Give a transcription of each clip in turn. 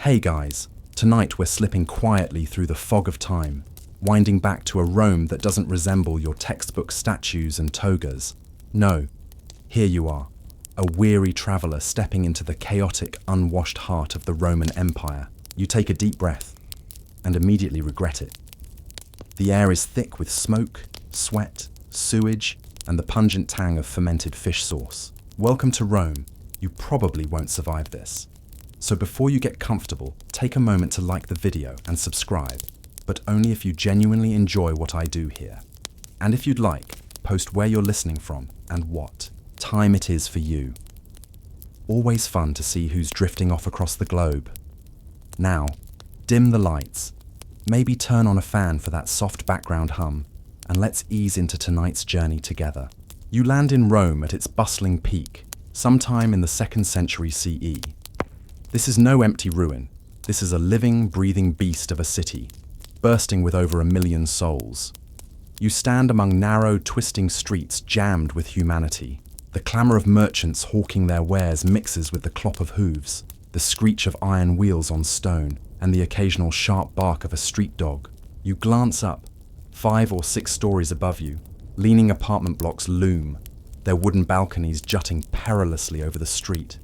Hey guys, tonight we're slipping quietly through the fog of time, winding back to a Rome that doesn't resemble your textbook statues and togas. No, here you are, a weary traveller stepping into the chaotic, unwashed heart of the Roman Empire. You take a deep breath and immediately regret it. The air is thick with smoke, sweat, sewage, and the pungent tang of fermented fish sauce. Welcome to Rome. You probably won't survive this. So before you get comfortable, take a moment to like the video and subscribe, but only if you genuinely enjoy what I do here. And if you'd like, post where you're listening from and what time it is for you. Always fun to see who's drifting off across the globe. Now, dim the lights, maybe turn on a fan for that soft background hum, and let's ease into tonight's journey together. You land in Rome at its bustling peak, sometime in the 2nd century CE. This is no empty ruin. This is a living, breathing beast of a city, bursting with over 1 million souls. You stand among narrow, twisting streets jammed with humanity. The clamour of merchants hawking their wares mixes with the clop of hooves, the screech of iron wheels on stone, and the occasional sharp bark of a street dog. You glance up. 5 or 6 stories above you, leaning apartment blocks loom, their wooden balconies jutting perilously over the street.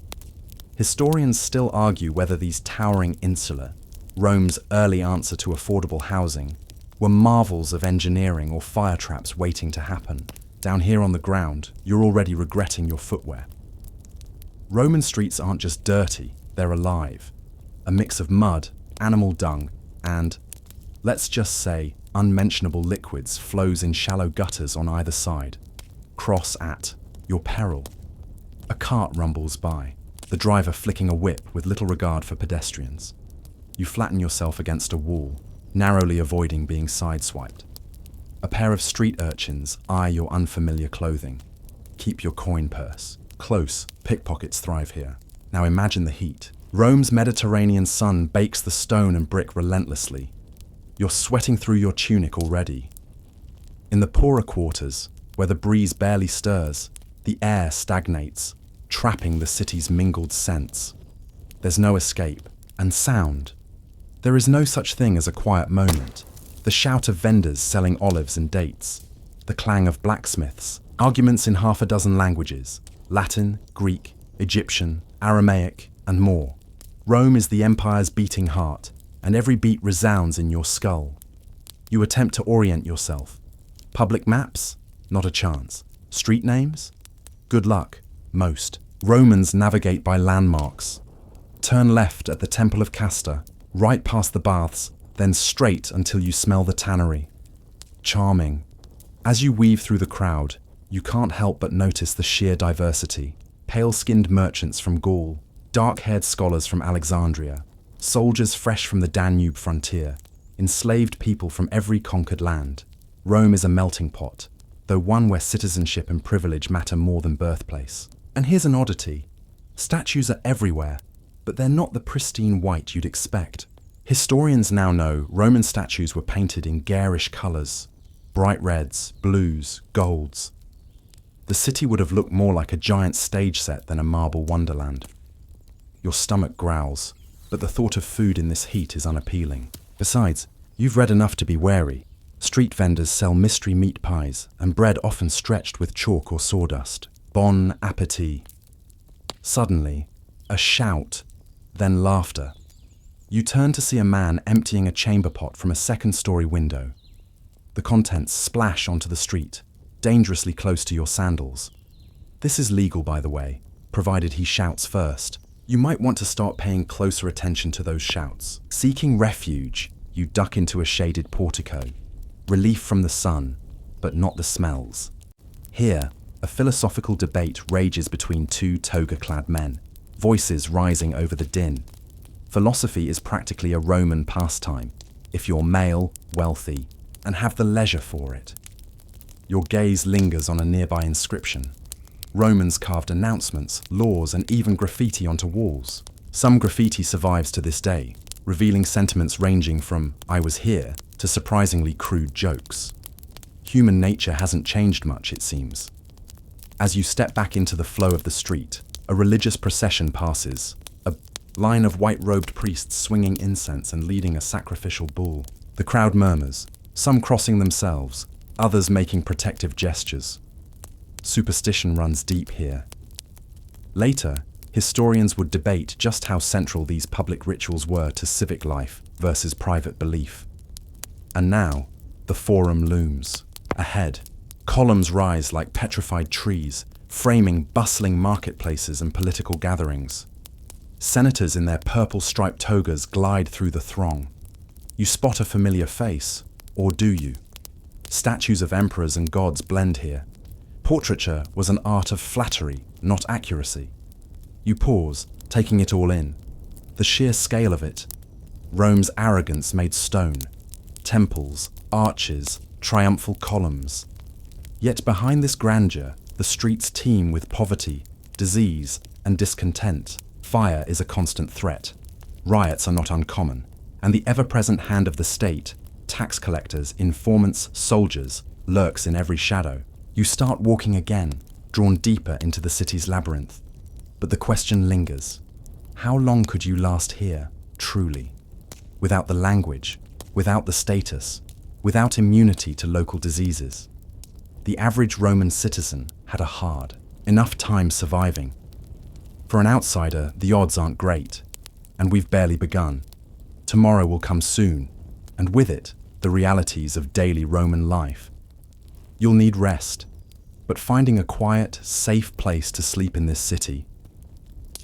Historians still argue whether these towering insula, Rome's early answer to affordable housing, were marvels of engineering or fire traps waiting to happen. Down here on the ground, you're already regretting your footwear. Roman streets aren't just dirty, they're alive. A mix of mud, animal dung, and, let's just say, unmentionable liquids flows in shallow gutters on either side. Cross at your peril. A cart rumbles by, the driver flicking a whip with little regard for pedestrians. You flatten yourself against a wall, narrowly avoiding being sideswiped. A pair of street urchins eye your unfamiliar clothing. Keep your coin purse. Close, pickpockets thrive here. Now imagine the heat. Rome's Mediterranean sun bakes the stone and brick relentlessly. You're sweating through your tunic already. In the poorer quarters, where the breeze barely stirs, the air stagnates, trapping the city's mingled scents. There's no escape. And sound. There is no such thing as a quiet moment. The shout of vendors selling olives and dates. The clang of blacksmiths. Arguments in 6 languages. Latin, Greek, Egyptian, Aramaic, and more. Rome is the empire's beating heart, and every beat resounds in your skull. You attempt to orient yourself. Public maps? Not a chance. Street names? Good luck. Most. Romans navigate by landmarks. Turn left at the Temple of Castor, right past the baths, then straight until you smell the tannery. Charming. As you weave through the crowd, you can't help but notice the sheer diversity. Pale-skinned merchants from Gaul, dark-haired scholars from Alexandria, soldiers fresh from the Danube frontier, enslaved people from every conquered land. Rome is a melting pot, though one where citizenship and privilege matter more than birthplace. And here's an oddity. Statues are everywhere, but they're not the pristine white you'd expect. Historians now know Roman statues were painted in garish colours, bright reds, blues, golds. The city would have looked more like a giant stage set than a marble wonderland. Your stomach growls, but the thought of food in this heat is unappealing. Besides, you've read enough to be wary. Street vendors sell mystery meat pies and bread often stretched with chalk or sawdust. Bon appetit. Suddenly, a shout, then laughter. You turn to see a man emptying a chamber pot from a 2nd-story window. The contents splash onto the street, dangerously close to your sandals. This is legal, by the way, provided he shouts first. You might want to start paying closer attention to those shouts. Seeking refuge, you duck into a shaded portico. Relief from the sun, but not the smells. Here, a philosophical debate rages between 2 toga-clad men, voices rising over the din. Philosophy is practically a Roman pastime, if you're male, wealthy, and have the leisure for it. Your gaze lingers on a nearby inscription. Romans carved announcements, laws, and even graffiti onto walls. Some graffiti survives to this day, revealing sentiments ranging from "I was here" to surprisingly crude jokes. Human nature hasn't changed much, it seems. As you step back into the flow of the street, a religious procession passes, a line of white-robed priests swinging incense and leading a sacrificial bull. The crowd murmurs, some crossing themselves, others making protective gestures. Superstition runs deep here. Later, historians would debate just how central these public rituals were to civic life versus private belief. And now, the forum looms. Ahead, columns rise like petrified trees, framing bustling marketplaces and political gatherings. Senators in their purple-striped togas glide through the throng. You spot a familiar face, or do you? Statues of emperors and gods blend here. Portraiture was an art of flattery, not accuracy. You pause, taking it all in. The sheer scale of it. Rome's arrogance made stone. Temples, arches, triumphal columns. Yet behind this grandeur, the streets teem with poverty, disease, and discontent. Fire is a constant threat. Riots are not uncommon. And the ever-present hand of the state, tax collectors, informants, soldiers, lurks in every shadow. You start walking again, drawn deeper into the city's labyrinth. But the question lingers. How long could you last here, truly? Without the language, without the status, without immunity to local diseases. The average Roman citizen had a hard, enough time surviving. For an outsider, the odds aren't great, and we've barely begun. Tomorrow will come soon, and with it, the realities of daily Roman life. You'll need rest, but finding a quiet, safe place to sleep in this city,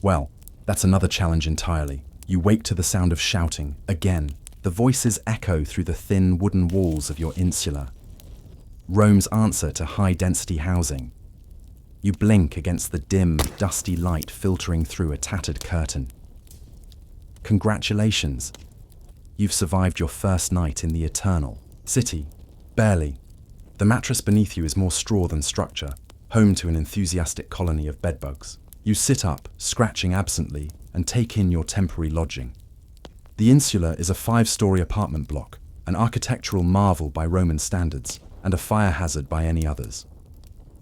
well, that's another challenge entirely. You wake to the sound of shouting, again. The voices echo through the thin wooden walls of your insula. Rome's answer to high-density housing. You blink against the dim, dusty light filtering through a tattered curtain. Congratulations. You've survived your first night in the eternal city. Barely. The mattress beneath you is more straw than structure, home to an enthusiastic colony of bedbugs. You sit up, scratching absently, and take in your temporary lodging. The insula is a 5-story apartment block, an architectural marvel by Roman standards, and a fire hazard by any others.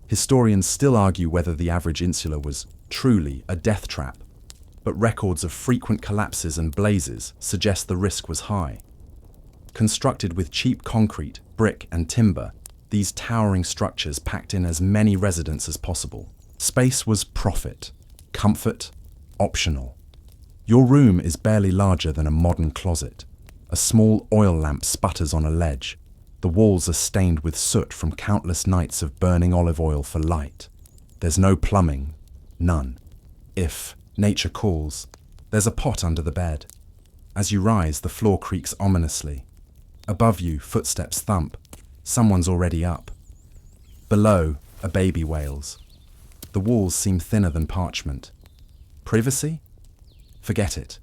Historians still argue whether the average insula was truly a death trap, but records of frequent collapses and blazes suggest the risk was high. Constructed with cheap concrete, brick, and timber, these towering structures packed in as many residents as possible. Space was profit, comfort, optional. Your room is barely larger than a modern closet. A small oil lamp sputters on a ledge. The walls are stained with soot from countless nights of burning olive oil for light. There's no plumbing, none. If nature calls, there's a pot under the bed. As you rise, the floor creaks ominously. Above you, footsteps thump. Someone's already up. Below, a baby wails. The walls seem thinner than parchment. Privacy? Forget it.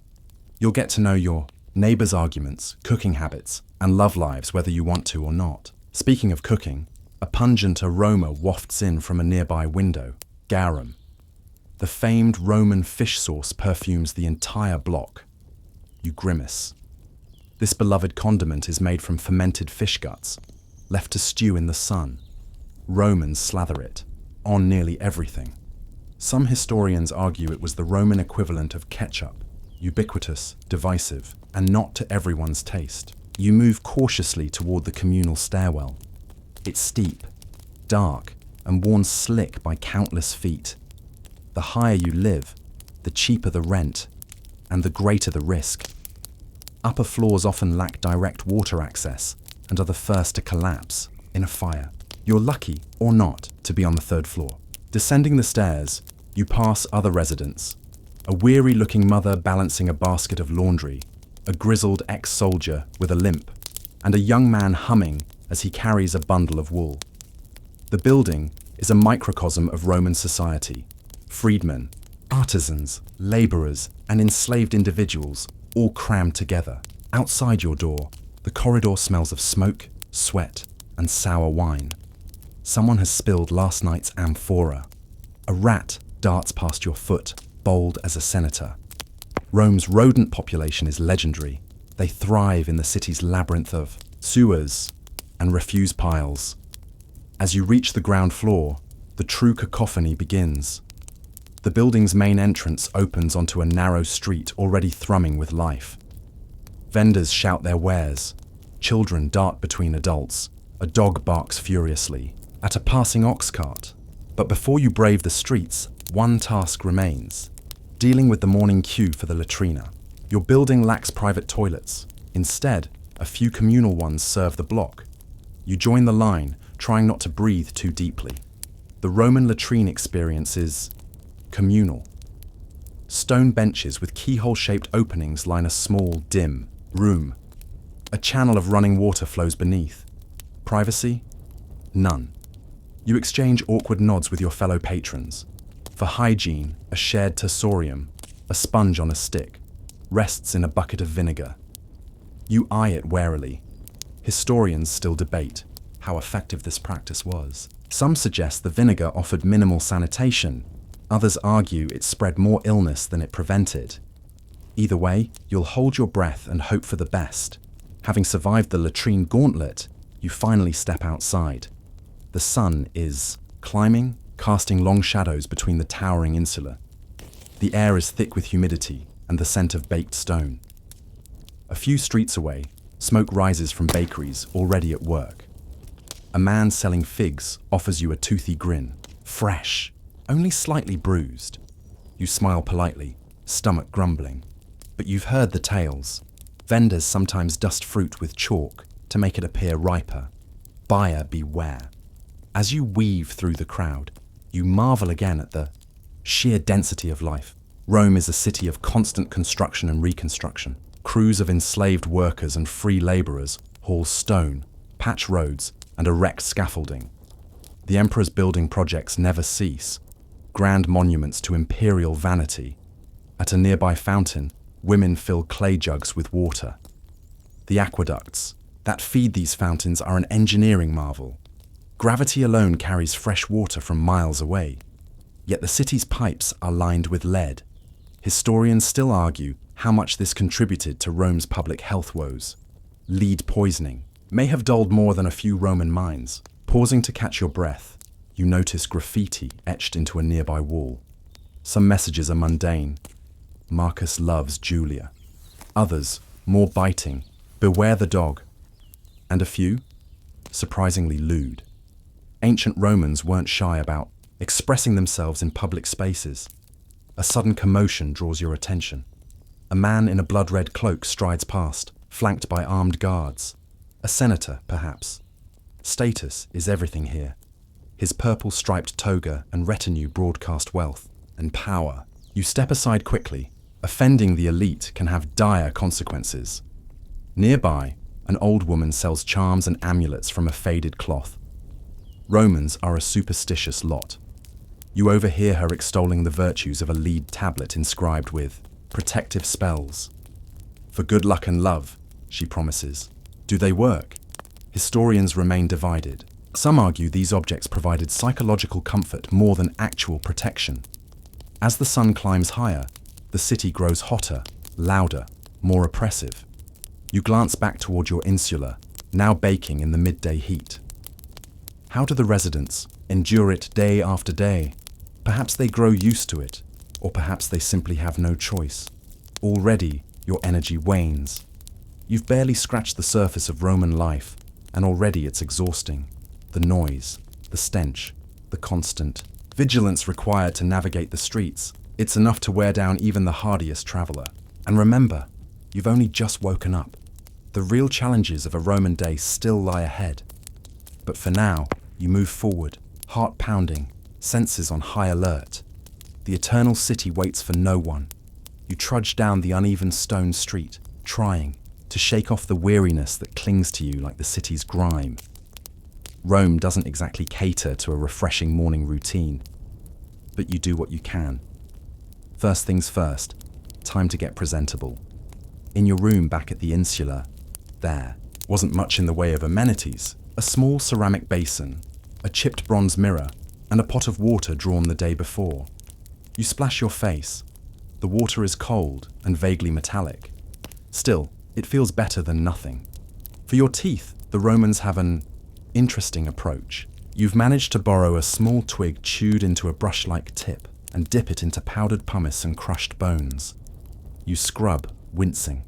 You'll get to know your neighbors' arguments, cooking habits, and love lives whether you want to or not. Speaking of cooking, a pungent aroma wafts in from a nearby window, garum. The famed Roman fish sauce perfumes the entire block. You grimace. This beloved condiment is made from fermented fish guts, left to stew in the sun. Romans slather it on nearly everything. Some historians argue it was the Roman equivalent of ketchup, ubiquitous, divisive, and not to everyone's taste. You move cautiously toward the communal stairwell. It's steep, dark, and worn slick by countless feet. The higher you live, the cheaper the rent, and the greater the risk. Upper floors often lack direct water access and are the first to collapse in a fire. You're lucky, or not, to be on the 3rd floor. Descending the stairs, you pass other residents. A weary-looking mother balancing a basket of laundry, a grizzled ex-soldier with a limp, and a young man humming as he carries a bundle of wool. The building is a microcosm of Roman society. Freedmen, artisans, laborers, and enslaved individuals all crammed together. Outside your door, the corridor smells of smoke, sweat, and sour wine. Someone has spilled last night's amphora. A rat darts past your foot, bold as a senator. Rome's rodent population is legendary. They thrive in the city's labyrinth of sewers and refuse piles. As you reach the ground floor, the true cacophony begins. The building's main entrance opens onto a narrow street already thrumming with life. Vendors shout their wares. Children dart between adults. A dog barks furiously at a passing ox cart. But before you brave the streets, one task remains: dealing with the morning queue for the latrina. Your building lacks private toilets. Instead, a few communal ones serve the block. You join the line, trying not to breathe too deeply. The Roman latrine experience is communal. Stone benches with keyhole-shaped openings line a small, dim room. A channel of running water flows beneath. Privacy? None. You exchange awkward nods with your fellow patrons. For hygiene, a shared tersorium, a sponge on a stick, rests in a bucket of vinegar. You eye it warily. Historians still debate how effective this practice was. Some suggest the vinegar offered minimal sanitation. Others argue it spread more illness than it prevented. Either way, you'll hold your breath and hope for the best. Having survived the latrine gauntlet, you finally step outside. The sun is climbing, casting long shadows between the towering insula. The air is thick with humidity and the scent of baked stone. A few streets away, smoke rises from bakeries already at work. A man selling figs offers you a toothy grin. Fresh, only slightly bruised. You smile politely, stomach grumbling. But you've heard the tales. Vendors sometimes dust fruit with chalk to make it appear riper. Buyer beware. As you weave through the crowd, you marvel again at the sheer density of life. Rome is a city of constant construction and reconstruction. Crews of enslaved workers and free laborers haul stone, patch roads, and erect scaffolding. The emperor's building projects never cease. Grand monuments to imperial vanity. At a nearby fountain, women fill clay jugs with water. The aqueducts that feed these fountains are an engineering marvel. Gravity alone carries fresh water from miles away. Yet the city's pipes are lined with lead. Historians still argue how much this contributed to Rome's public health woes. Lead poisoning may have dulled more than a few Roman minds. Pausing to catch your breath, you notice graffiti etched into a nearby wall. Some messages are mundane. Marcus loves Julia. Others, more biting, beware the dog. And a few, surprisingly lewd. Ancient Romans weren't shy about expressing themselves in public spaces. A sudden commotion draws your attention. A man in a blood-red cloak strides past, flanked by armed guards. A senator, perhaps. Status is everything here. His purple-striped toga and retinue broadcast wealth and power. You step aside quickly. Offending the elite can have dire consequences. Nearby, an old woman sells charms and amulets from a faded cloth. Romans are a superstitious lot. You overhear her extolling the virtues of a lead tablet inscribed with protective spells. For good luck and love, she promises. Do they work? Historians remain divided. Some argue these objects provided psychological comfort more than actual protection. As the sun climbs higher, the city grows hotter, louder, more oppressive. You glance back toward your insula, now baking in the midday heat. How do the residents endure it day after day? Perhaps they grow used to it, or perhaps they simply have no choice. Already, your energy wanes. You've barely scratched the surface of Roman life, and already it's exhausting. The noise, the stench, the constant vigilance required to navigate the streets. It's enough to wear down even the hardiest traveler. And remember, you've only just woken up. The real challenges of a Roman day still lie ahead. But for now, you move forward, heart pounding, senses on high alert. The eternal city waits for no one. You trudge down the uneven stone street, trying to shake off the weariness that clings to you like the city's grime. Rome doesn't exactly cater to a refreshing morning routine, but you do what you can. First things first, time to get presentable. In your room back at the insula, there wasn't much in the way of amenities. A small ceramic basin, a chipped bronze mirror, and a pot of water drawn the day before. You splash your face. The water is cold and vaguely metallic. Still, it feels better than nothing. For your teeth, the Romans have an interesting approach. You've managed to borrow a small twig chewed into a brush-like tip. and dip it into powdered pumice and crushed bones. You scrub, wincing.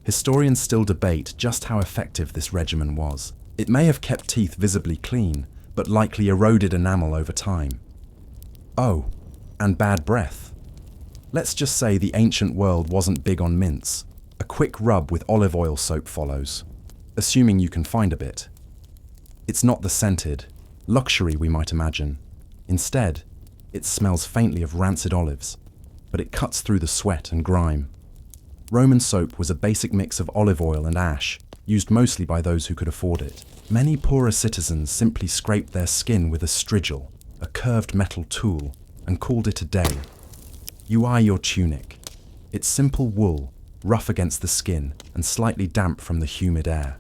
Historians still debate just how effective this regimen was. It may have kept teeth visibly clean, but likely eroded enamel over time. Oh, and bad breath. Let's just say the ancient world wasn't big on mints. A quick rub with olive oil soap follows, assuming you can find a bit. It's not the scented luxury we might imagine. Instead, it smells faintly of rancid olives, but it cuts through the sweat and grime. Roman soap was a basic mix of olive oil and ash, used mostly by those who could afford it. Many poorer citizens simply scraped their skin with a strigil, a curved metal tool, and called it a day. You eye your tunic. It's simple wool, rough against the skin and slightly damp from the humid air.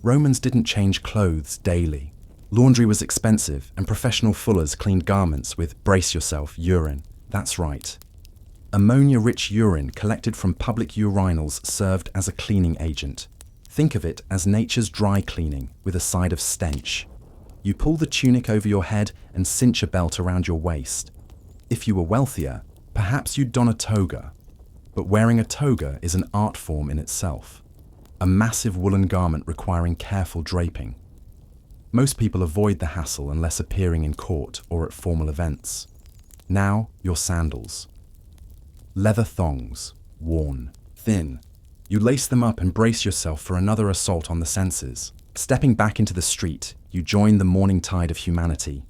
Romans didn't change clothes daily. Laundry was expensive, and professional fullers cleaned garments with, brace yourself, urine. That's right. Ammonia-rich urine collected from public urinals served as a cleaning agent. Think of it as nature's dry cleaning with a side of stench. You pull the tunic over your head and cinch a belt around your waist. If you were wealthier, perhaps you'd don a toga. But wearing a toga is an art form in itself. A massive woolen garment requiring careful draping. Most people avoid the hassle unless appearing in court or at formal events. Now, your sandals. Leather thongs, worn, thin. You lace them up and brace yourself for another assault on the senses. Stepping back into the street, you join the morning tide of humanity.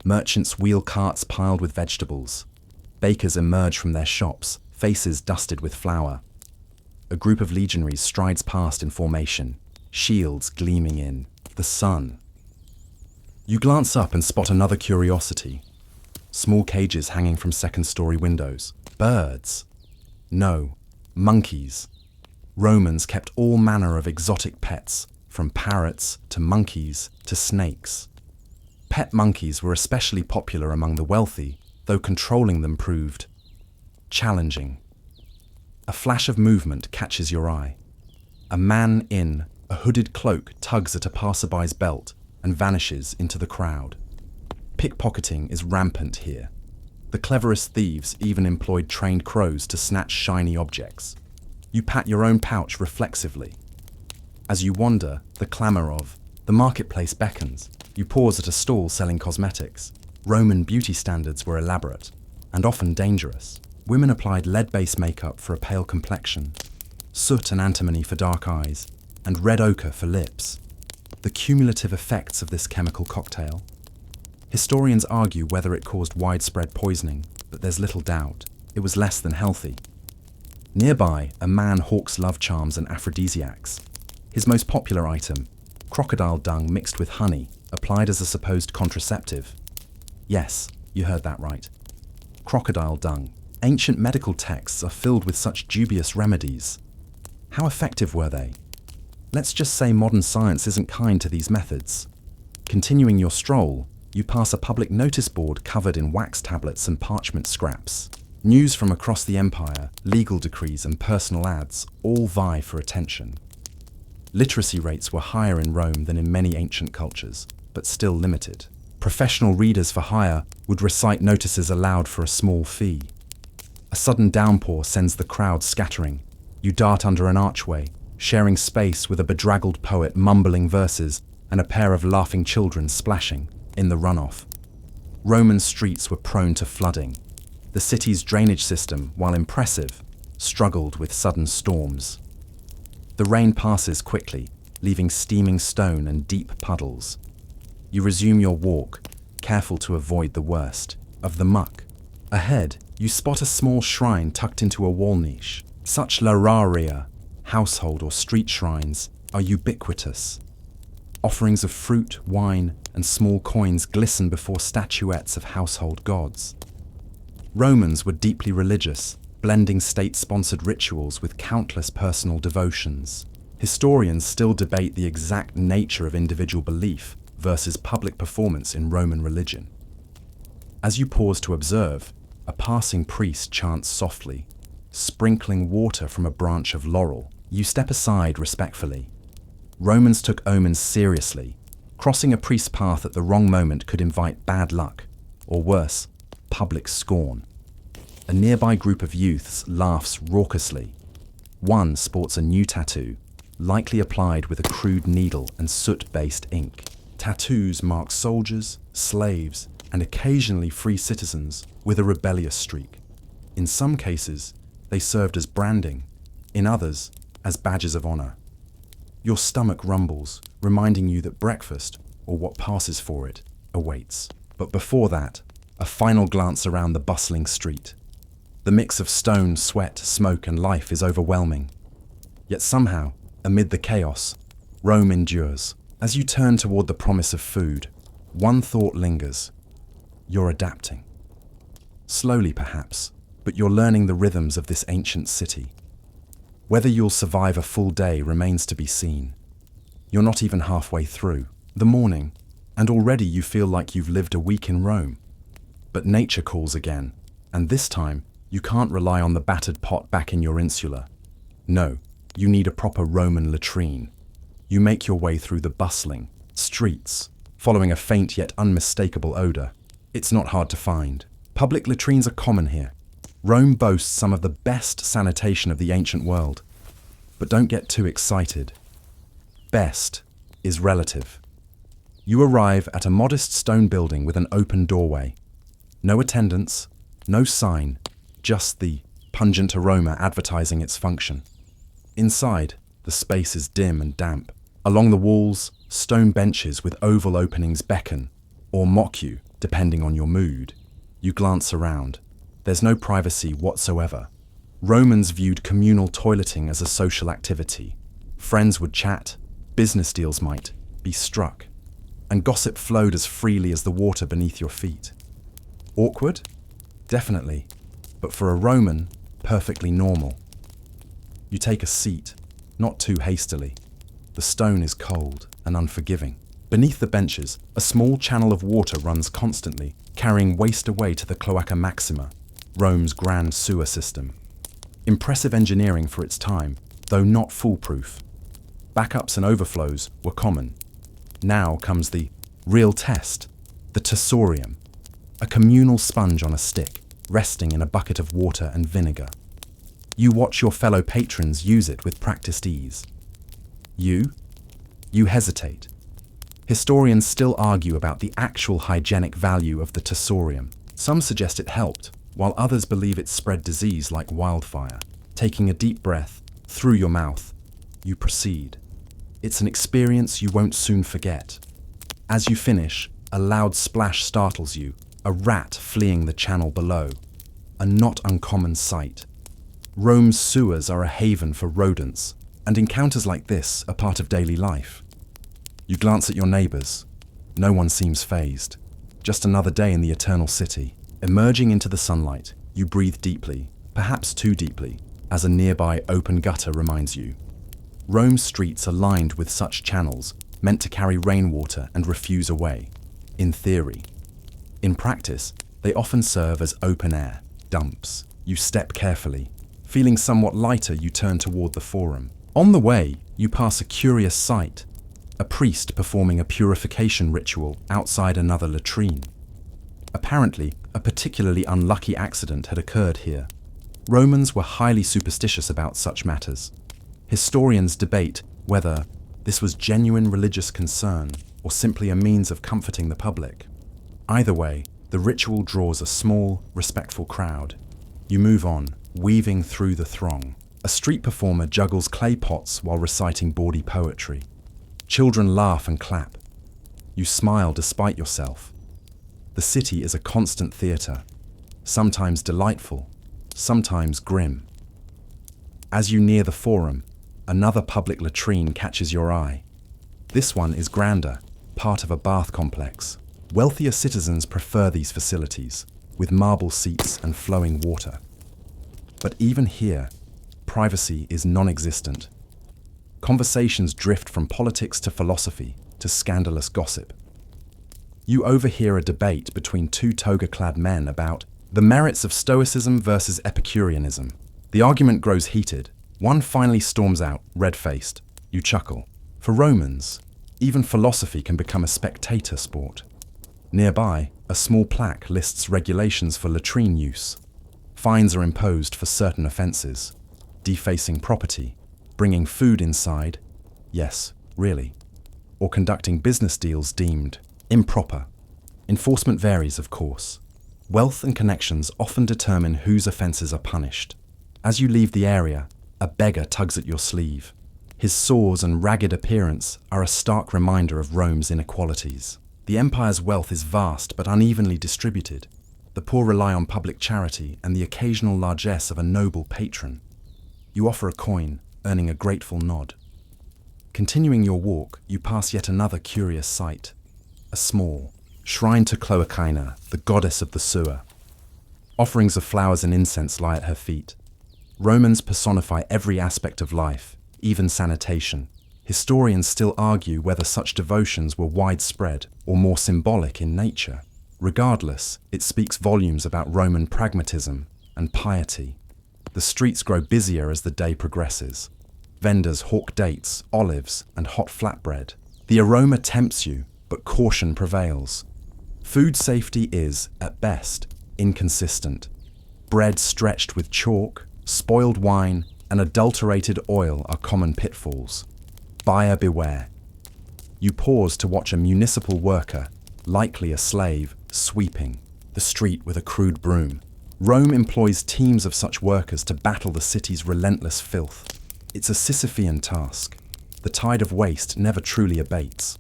Merchants wheel carts piled with vegetables. Bakers emerge from their shops, faces dusted with flour. A group of legionaries strides past in formation, shields gleaming in the sun. You glance up and spot another curiosity. Small cages hanging from second-story windows. Birds. No, monkeys. Romans kept all manner of exotic pets, from parrots to monkeys to snakes. Pet monkeys were especially popular among the wealthy, though controlling them proved challenging. A flash of movement catches your eye. A man in a hooded cloak tugs at a passerby's belt and vanishes into the crowd. Pickpocketing is rampant here. The cleverest thieves even employed trained crows to snatch shiny objects. You pat your own pouch reflexively. As you wander, the clamour of the marketplace beckons. You pause at a stall selling cosmetics. Roman beauty standards were elaborate and often dangerous. Women applied lead-based makeup for a pale complexion, soot and antimony for dark eyes, and red ochre for lips. The cumulative effects of this chemical cocktail. Historians argue whether it caused widespread poisoning, but there's little doubt. It was less than healthy. Nearby, a man hawks love charms and aphrodisiacs. His most popular item, crocodile dung mixed with honey, applied as a supposed contraceptive. Yes, you heard that right. Crocodile dung. Ancient medical texts are filled with such dubious remedies. How effective were they? Let's just say modern science isn't kind to these methods. Continuing your stroll, you pass a public notice board covered in wax tablets and parchment scraps. News from across the empire, legal decrees and personal ads all vie for attention. Literacy rates were higher in Rome than in many ancient cultures, but still limited. Professional readers for hire would recite notices aloud for a small fee. A sudden downpour sends the crowd scattering. You dart under an archway, sharing space with a bedraggled poet mumbling verses and a pair of laughing children splashing in the runoff. Roman streets were prone to flooding. The city's drainage system, while impressive, struggled with sudden storms. The rain passes quickly, leaving steaming stone and deep puddles. You resume your walk, careful to avoid the worst of the muck. Ahead, you spot a small shrine tucked into a wall niche. Such lararia, household or street shrines, are ubiquitous. Offerings of fruit, wine, and small coins glisten before statuettes of household gods. Romans were deeply religious, blending state-sponsored rituals with countless personal devotions. Historians still debate the exact nature of individual belief versus public performance in Roman religion. As you pause to observe, a passing priest chants softly, sprinkling water from a branch of laurel. You step aside respectfully. Romans took omens seriously. Crossing a priest's path at the wrong moment could invite bad luck, or worse, public scorn. A nearby group of youths laughs raucously. One sports a new tattoo, likely applied with a crude needle and soot-based ink. Tattoos mark soldiers, slaves, and occasionally free citizens with a rebellious streak. In some cases, they served as branding, in others, as badges of honor. Your stomach rumbles, reminding you that breakfast, or what passes for it, awaits. But before that, a final glance around the bustling street. The mix of stone, sweat, smoke, and life is overwhelming. Yet somehow, amid the chaos, Rome endures. As you turn toward the promise of food, one thought lingers. You're adapting. Slowly, perhaps, but you're learning the rhythms of this ancient city. Whether you'll survive a full day remains to be seen. You're not even halfway through the morning, and already you feel like you've lived a week in Rome. But nature calls again, and this time, you can't rely on the battered pot back in your insula. No, you need a proper Roman latrine. You make your way through the bustling streets, following a faint yet unmistakable odor. It's not hard to find. Public latrines are common here. Rome boasts some of the best sanitation of the ancient world. But don't get too excited. Best is relative. You arrive at a modest stone building with an open doorway. No attendants, no sign, just the pungent aroma advertising its function. Inside, the space is dim and damp. Along the walls, stone benches with oval openings beckon, or mock you, depending on your mood. You glance around. There's no privacy whatsoever. Romans viewed communal toileting as a social activity. Friends would chat, business deals might be struck, and gossip flowed as freely as the water beneath your feet. Awkward? Definitely. But for a Roman, perfectly normal. You take a seat, not too hastily. The stone is cold and unforgiving. Beneath the benches, a small channel of water runs constantly, carrying waste away to the Cloaca Maxima, Rome's grand sewer system. Impressive engineering for its time, though not foolproof. Backups and overflows were common. Now comes the real test, the tessorium, a communal sponge on a stick, resting in a bucket of water and vinegar. You watch your fellow patrons use it with practiced ease. You hesitate. Historians still argue about the actual hygienic value of the tessorium. Some suggest it helped, while others believe it spread disease like wildfire. Taking a deep breath through your mouth, you proceed. It's an experience you won't soon forget. As you finish, a loud splash startles you, a rat fleeing the channel below. A not uncommon sight. Rome's sewers are a haven for rodents, and encounters like this are part of daily life. You glance at your neighbors. No one seems fazed. Just another day in the eternal city. Emerging into the sunlight, you breathe deeply, perhaps too deeply, as a nearby open gutter reminds you. Rome's streets are lined with such channels, meant to carry rainwater and refuse away, in theory. In practice, they often serve as open-air dumps. You step carefully. Feeling somewhat lighter, you turn toward the forum. On the way, you pass a curious sight, a priest performing a purification ritual outside another latrine. Apparently, a particularly unlucky accident had occurred here. Romans were highly superstitious about such matters. Historians debate whether this was genuine religious concern or simply a means of comforting the public. Either way, the ritual draws a small, respectful crowd. You move on, weaving through the throng. A street performer juggles clay pots while reciting bawdy poetry. Children laugh and clap. You smile despite yourself. The city is a constant theatre, sometimes delightful, sometimes grim. As you near the forum, another public latrine catches your eye. This one is grander, part of a bath complex. Wealthier citizens prefer these facilities, with marble seats and flowing water. But even here, privacy is non-existent. Conversations drift from politics to philosophy to scandalous gossip. You overhear a debate between two toga-clad men about the merits of Stoicism versus Epicureanism. The argument grows heated. One finally storms out, red-faced. You chuckle. For Romans, even philosophy can become a spectator sport. Nearby, a small plaque lists regulations for latrine use. Fines are imposed for certain offences: defacing property, bringing food inside, yes, really, or conducting business deals deemed improper. Enforcement varies, of course. Wealth and connections often determine whose offences are punished. As you leave the area, a beggar tugs at your sleeve. His sores and ragged appearance are a stark reminder of Rome's inequalities. The empire's wealth is vast but unevenly distributed. The poor rely on public charity and the occasional largesse of a noble patron. You offer a coin, earning a grateful nod. Continuing your walk, you pass yet another curious sight. A small shrine to Cloacina, the goddess of the sewer. Offerings of flowers and incense lie at her feet. Romans personify every aspect of life, even sanitation. Historians still argue whether such devotions were widespread or more symbolic in nature. Regardless, it speaks volumes about Roman pragmatism and piety. The streets grow busier as the day progresses. Vendors hawk dates, olives, and hot flatbread. The aroma tempts you, but caution prevails. Food safety is, at best, inconsistent. Bread stretched with chalk, spoiled wine, and adulterated oil are common pitfalls. Buyer beware. You pause to watch a municipal worker, likely a slave, sweeping the street with a crude broom. Rome employs teams of such workers to battle the city's relentless filth. It's a Sisyphean task. The tide of waste never truly abates.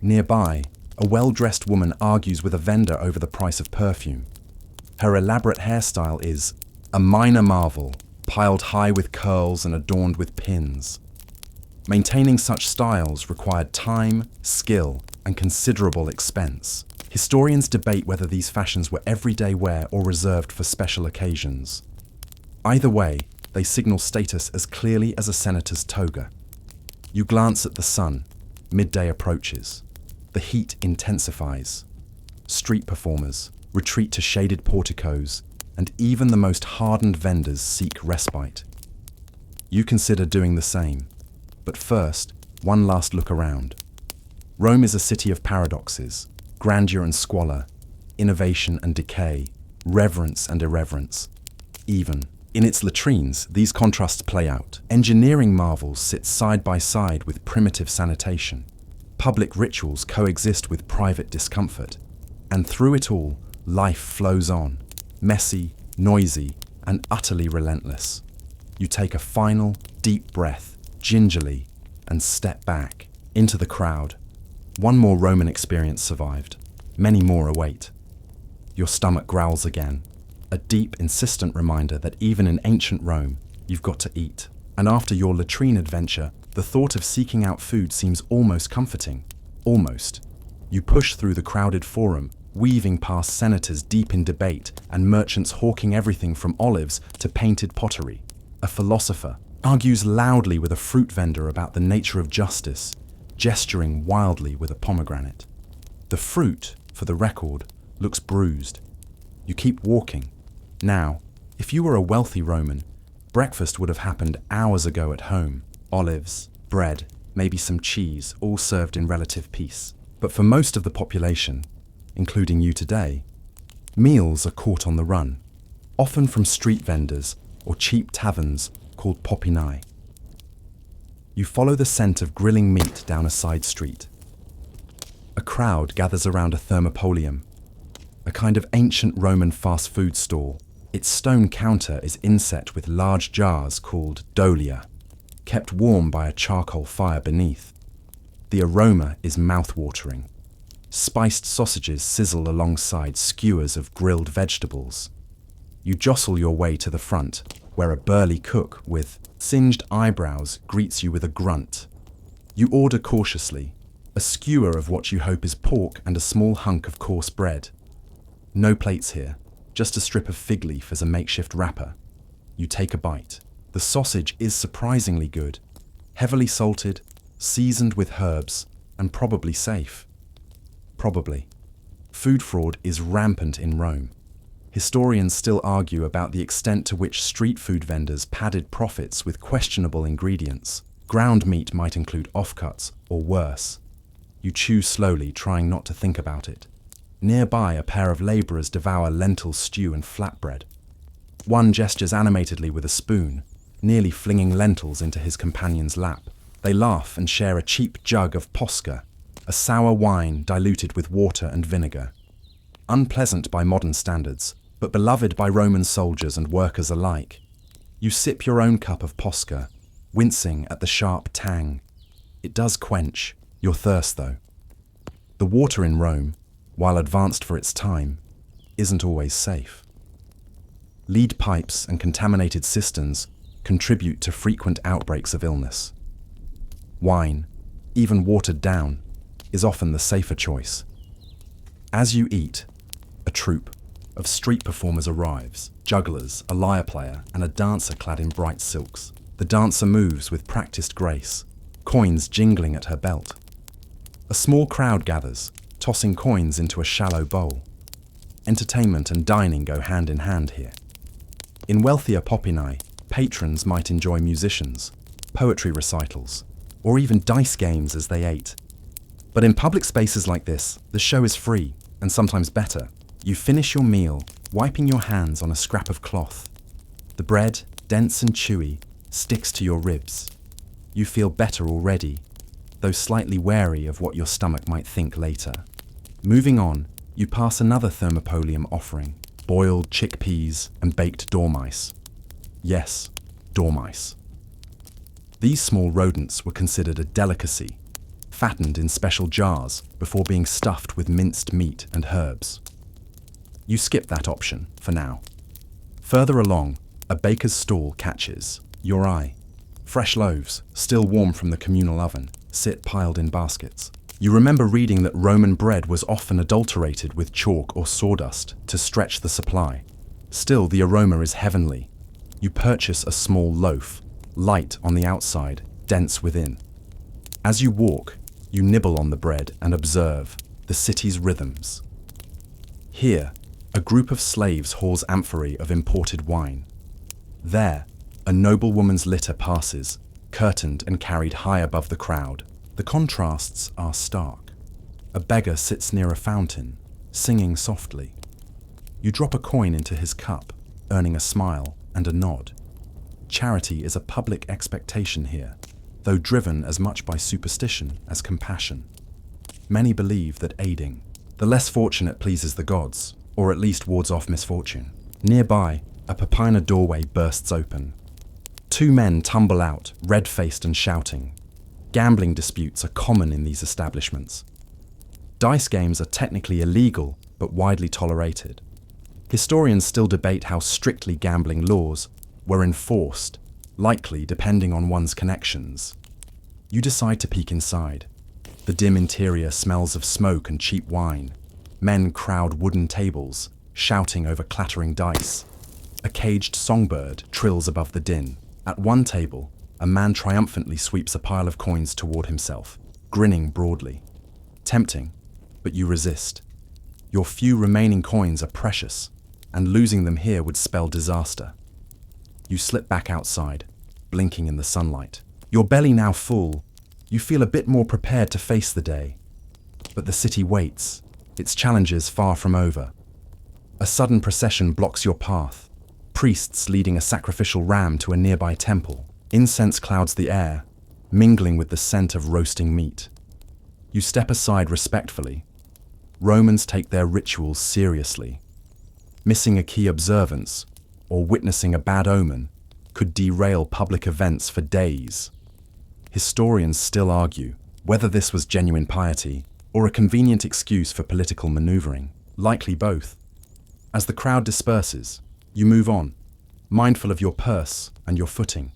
Nearby, a well-dressed woman argues with a vendor over the price of perfume. Her elaborate hairstyle is a minor marvel, piled high with curls and adorned with pins. Maintaining such styles required time, skill, and considerable expense. Historians debate whether these fashions were everyday wear or reserved for special occasions. Either way, they signal status as clearly as a senator's toga. You glance at the sun. Midday approaches. The heat intensifies. Street performers retreat to shaded porticos, and even the most hardened vendors seek respite. You consider doing the same. But first, one last look around. Rome is a city of paradoxes: grandeur and squalor, innovation and decay, reverence and irreverence. Even in its latrines, these contrasts play out. Engineering marvels sit side by side with primitive sanitation. Public rituals coexist with private discomfort. And through it all, life flows on, messy, noisy, and utterly relentless. You take a final, deep breath, gingerly, and step back into the crowd. One more Roman experience survived. Many more await. Your stomach growls again. A deep, insistent reminder that even in ancient Rome, you've got to eat. And after your latrine adventure, the thought of seeking out food seems almost comforting. Almost. You push through the crowded forum, weaving past senators deep in debate and merchants hawking everything from olives to painted pottery. A philosopher argues loudly with a fruit vendor about the nature of justice, gesturing wildly with a pomegranate. The fruit, for the record, looks bruised. You keep walking. Now, if you were a wealthy Roman, breakfast would have happened hours ago at home. Olives, bread, maybe some cheese, all served in relative peace. But for most of the population, including you today, meals are caught on the run, often from street vendors or cheap taverns called popinae. You follow the scent of grilling meat down a side street. A crowd gathers around a thermopolium, a kind of ancient Roman fast food stall. Its stone counter is inset with large jars called dolia, kept warm by a charcoal fire beneath. The aroma is mouth-watering. Spiced sausages sizzle alongside skewers of grilled vegetables. You jostle your way to the front, where a burly cook with singed eyebrows greets you with a grunt. You order cautiously, a skewer of what you hope is pork and a small hunk of coarse bread. No plates here, just a strip of fig leaf as a makeshift wrapper. You take a bite. The sausage is surprisingly good, heavily salted, seasoned with herbs, and probably safe. Probably. Food fraud is rampant in Rome. Historians still argue about the extent to which street food vendors padded profits with questionable ingredients. Ground meat might include offcuts, or worse. You chew slowly, trying not to think about it. Nearby, a pair of labourers devour lentil stew and flatbread. One gestures animatedly with a spoon, nearly flinging lentils into his companion's lap. They laugh and share a cheap jug of posca, a sour wine diluted with water and vinegar. Unpleasant by modern standards, but beloved by Roman soldiers and workers alike. You sip your own cup of posca, wincing at the sharp tang. It does quench your thirst, though. The water in Rome, while advanced for its time, isn't always safe. Lead pipes and contaminated cisterns contribute to frequent outbreaks of illness. Wine, even watered down, is often the safer choice. As you eat, a troupe of street performers arrives, jugglers, a lyre player, and a dancer clad in bright silks. The dancer moves with practiced grace, coins jingling at her belt. A small crowd gathers, tossing coins into a shallow bowl. Entertainment and dining go hand in hand here. In wealthier popinae, patrons might enjoy musicians, poetry recitals, or even dice games as they ate. But in public spaces like this, the show is free, and sometimes better. You finish your meal, wiping your hands on a scrap of cloth. The bread, dense and chewy, sticks to your ribs. You feel better already, though slightly wary of what your stomach might think later. Moving on, you pass another thermopolium offering, boiled chickpeas and baked dormice. Yes, dormice. These small rodents were considered a delicacy, fattened in special jars before being stuffed with minced meat and herbs. You skip that option for now. Further along, a baker's stall catches your eye. Fresh loaves, still warm from the communal oven, sit piled in baskets. You remember reading that Roman bread was often adulterated with chalk or sawdust to stretch the supply. Still, the aroma is heavenly. You purchase a small loaf, light on the outside, dense within. As you walk, you nibble on the bread and observe the city's rhythms. Here, a group of slaves hauls amphorae of imported wine. There, a noblewoman's litter passes, curtained and carried high above the crowd. The contrasts are stark. A beggar sits near a fountain, singing softly. You drop a coin into his cup, earning a smile and a nod. Charity is a public expectation here, though driven as much by superstition as compassion. Many believe that aiding the less fortunate pleases the gods, or at least wards off misfortune. Nearby, a papina doorway bursts open. Two men tumble out, red-faced and shouting. Gambling disputes are common in these establishments. Dice games are technically illegal, but widely tolerated. Historians still debate how strictly gambling laws were enforced, likely depending on one's connections. You decide to peek inside. The dim interior smells of smoke and cheap wine. Men crowd wooden tables, shouting over clattering dice. A caged songbird trills above the din. At one table, a man triumphantly sweeps a pile of coins toward himself, grinning broadly. Tempting, but you resist. Your few remaining coins are precious, and losing them here would spell disaster. You slip back outside, blinking in the sunlight. Your belly now full, you feel a bit more prepared to face the day. But the city waits, its challenges far from over. A sudden procession blocks your path, priests leading a sacrificial ram to a nearby temple. Incense clouds the air, mingling with the scent of roasting meat. You step aside respectfully. Romans take their rituals seriously. Missing a key observance, or witnessing a bad omen, could derail public events for days. Historians still argue whether this was genuine piety or a convenient excuse for political maneuvering. Likely both. As the crowd disperses, you move on, mindful of your purse and your footing.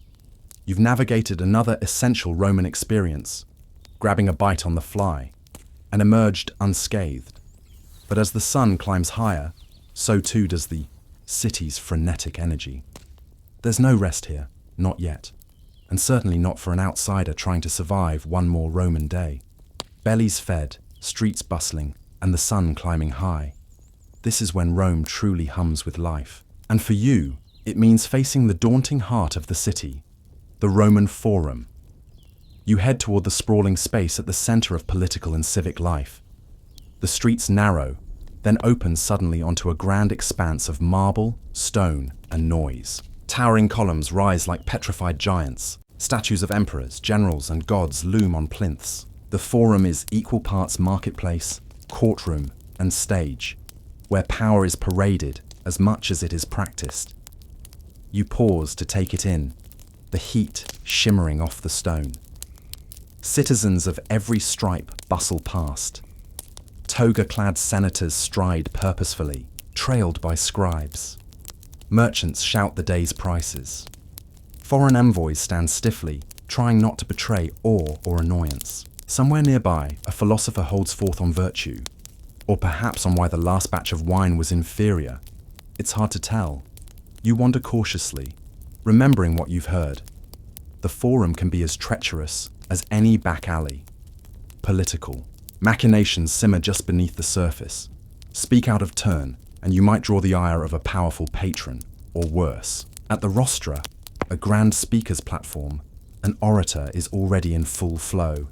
You've navigated another essential Roman experience, grabbing a bite on the fly, and emerged unscathed. But as the sun climbs higher, so too does the city's frenetic energy. There's no rest here, not yet, and certainly not for an outsider trying to survive one more Roman day. Bellies fed, streets bustling, and the sun climbing high. This is when Rome truly hums with life. And for you, it means facing the daunting heart of the city, the Roman Forum. You head toward the sprawling space at the center of political and civic life. The streets narrow, then opens suddenly onto a grand expanse of marble, stone, and noise. Towering columns rise like petrified giants. Statues of emperors, generals, and gods loom on plinths. The forum is equal parts marketplace, courtroom, and stage, where power is paraded as much as it is practiced. You pause to take it in, the heat shimmering off the stone. Citizens of every stripe bustle past. Toga-clad senators stride purposefully, trailed by scribes. Merchants shout the day's prices. Foreign envoys stand stiffly, trying not to betray awe or annoyance. Somewhere nearby, a philosopher holds forth on virtue, or perhaps on why the last batch of wine was inferior. It's hard to tell. You wander cautiously, remembering what you've heard. The forum can be as treacherous as any back alley. Political. Machinations simmer just beneath the surface. Speak out of turn, and you might draw the ire of a powerful patron, or worse. At the rostra, a grand speaker's platform, an orator is already in full flow.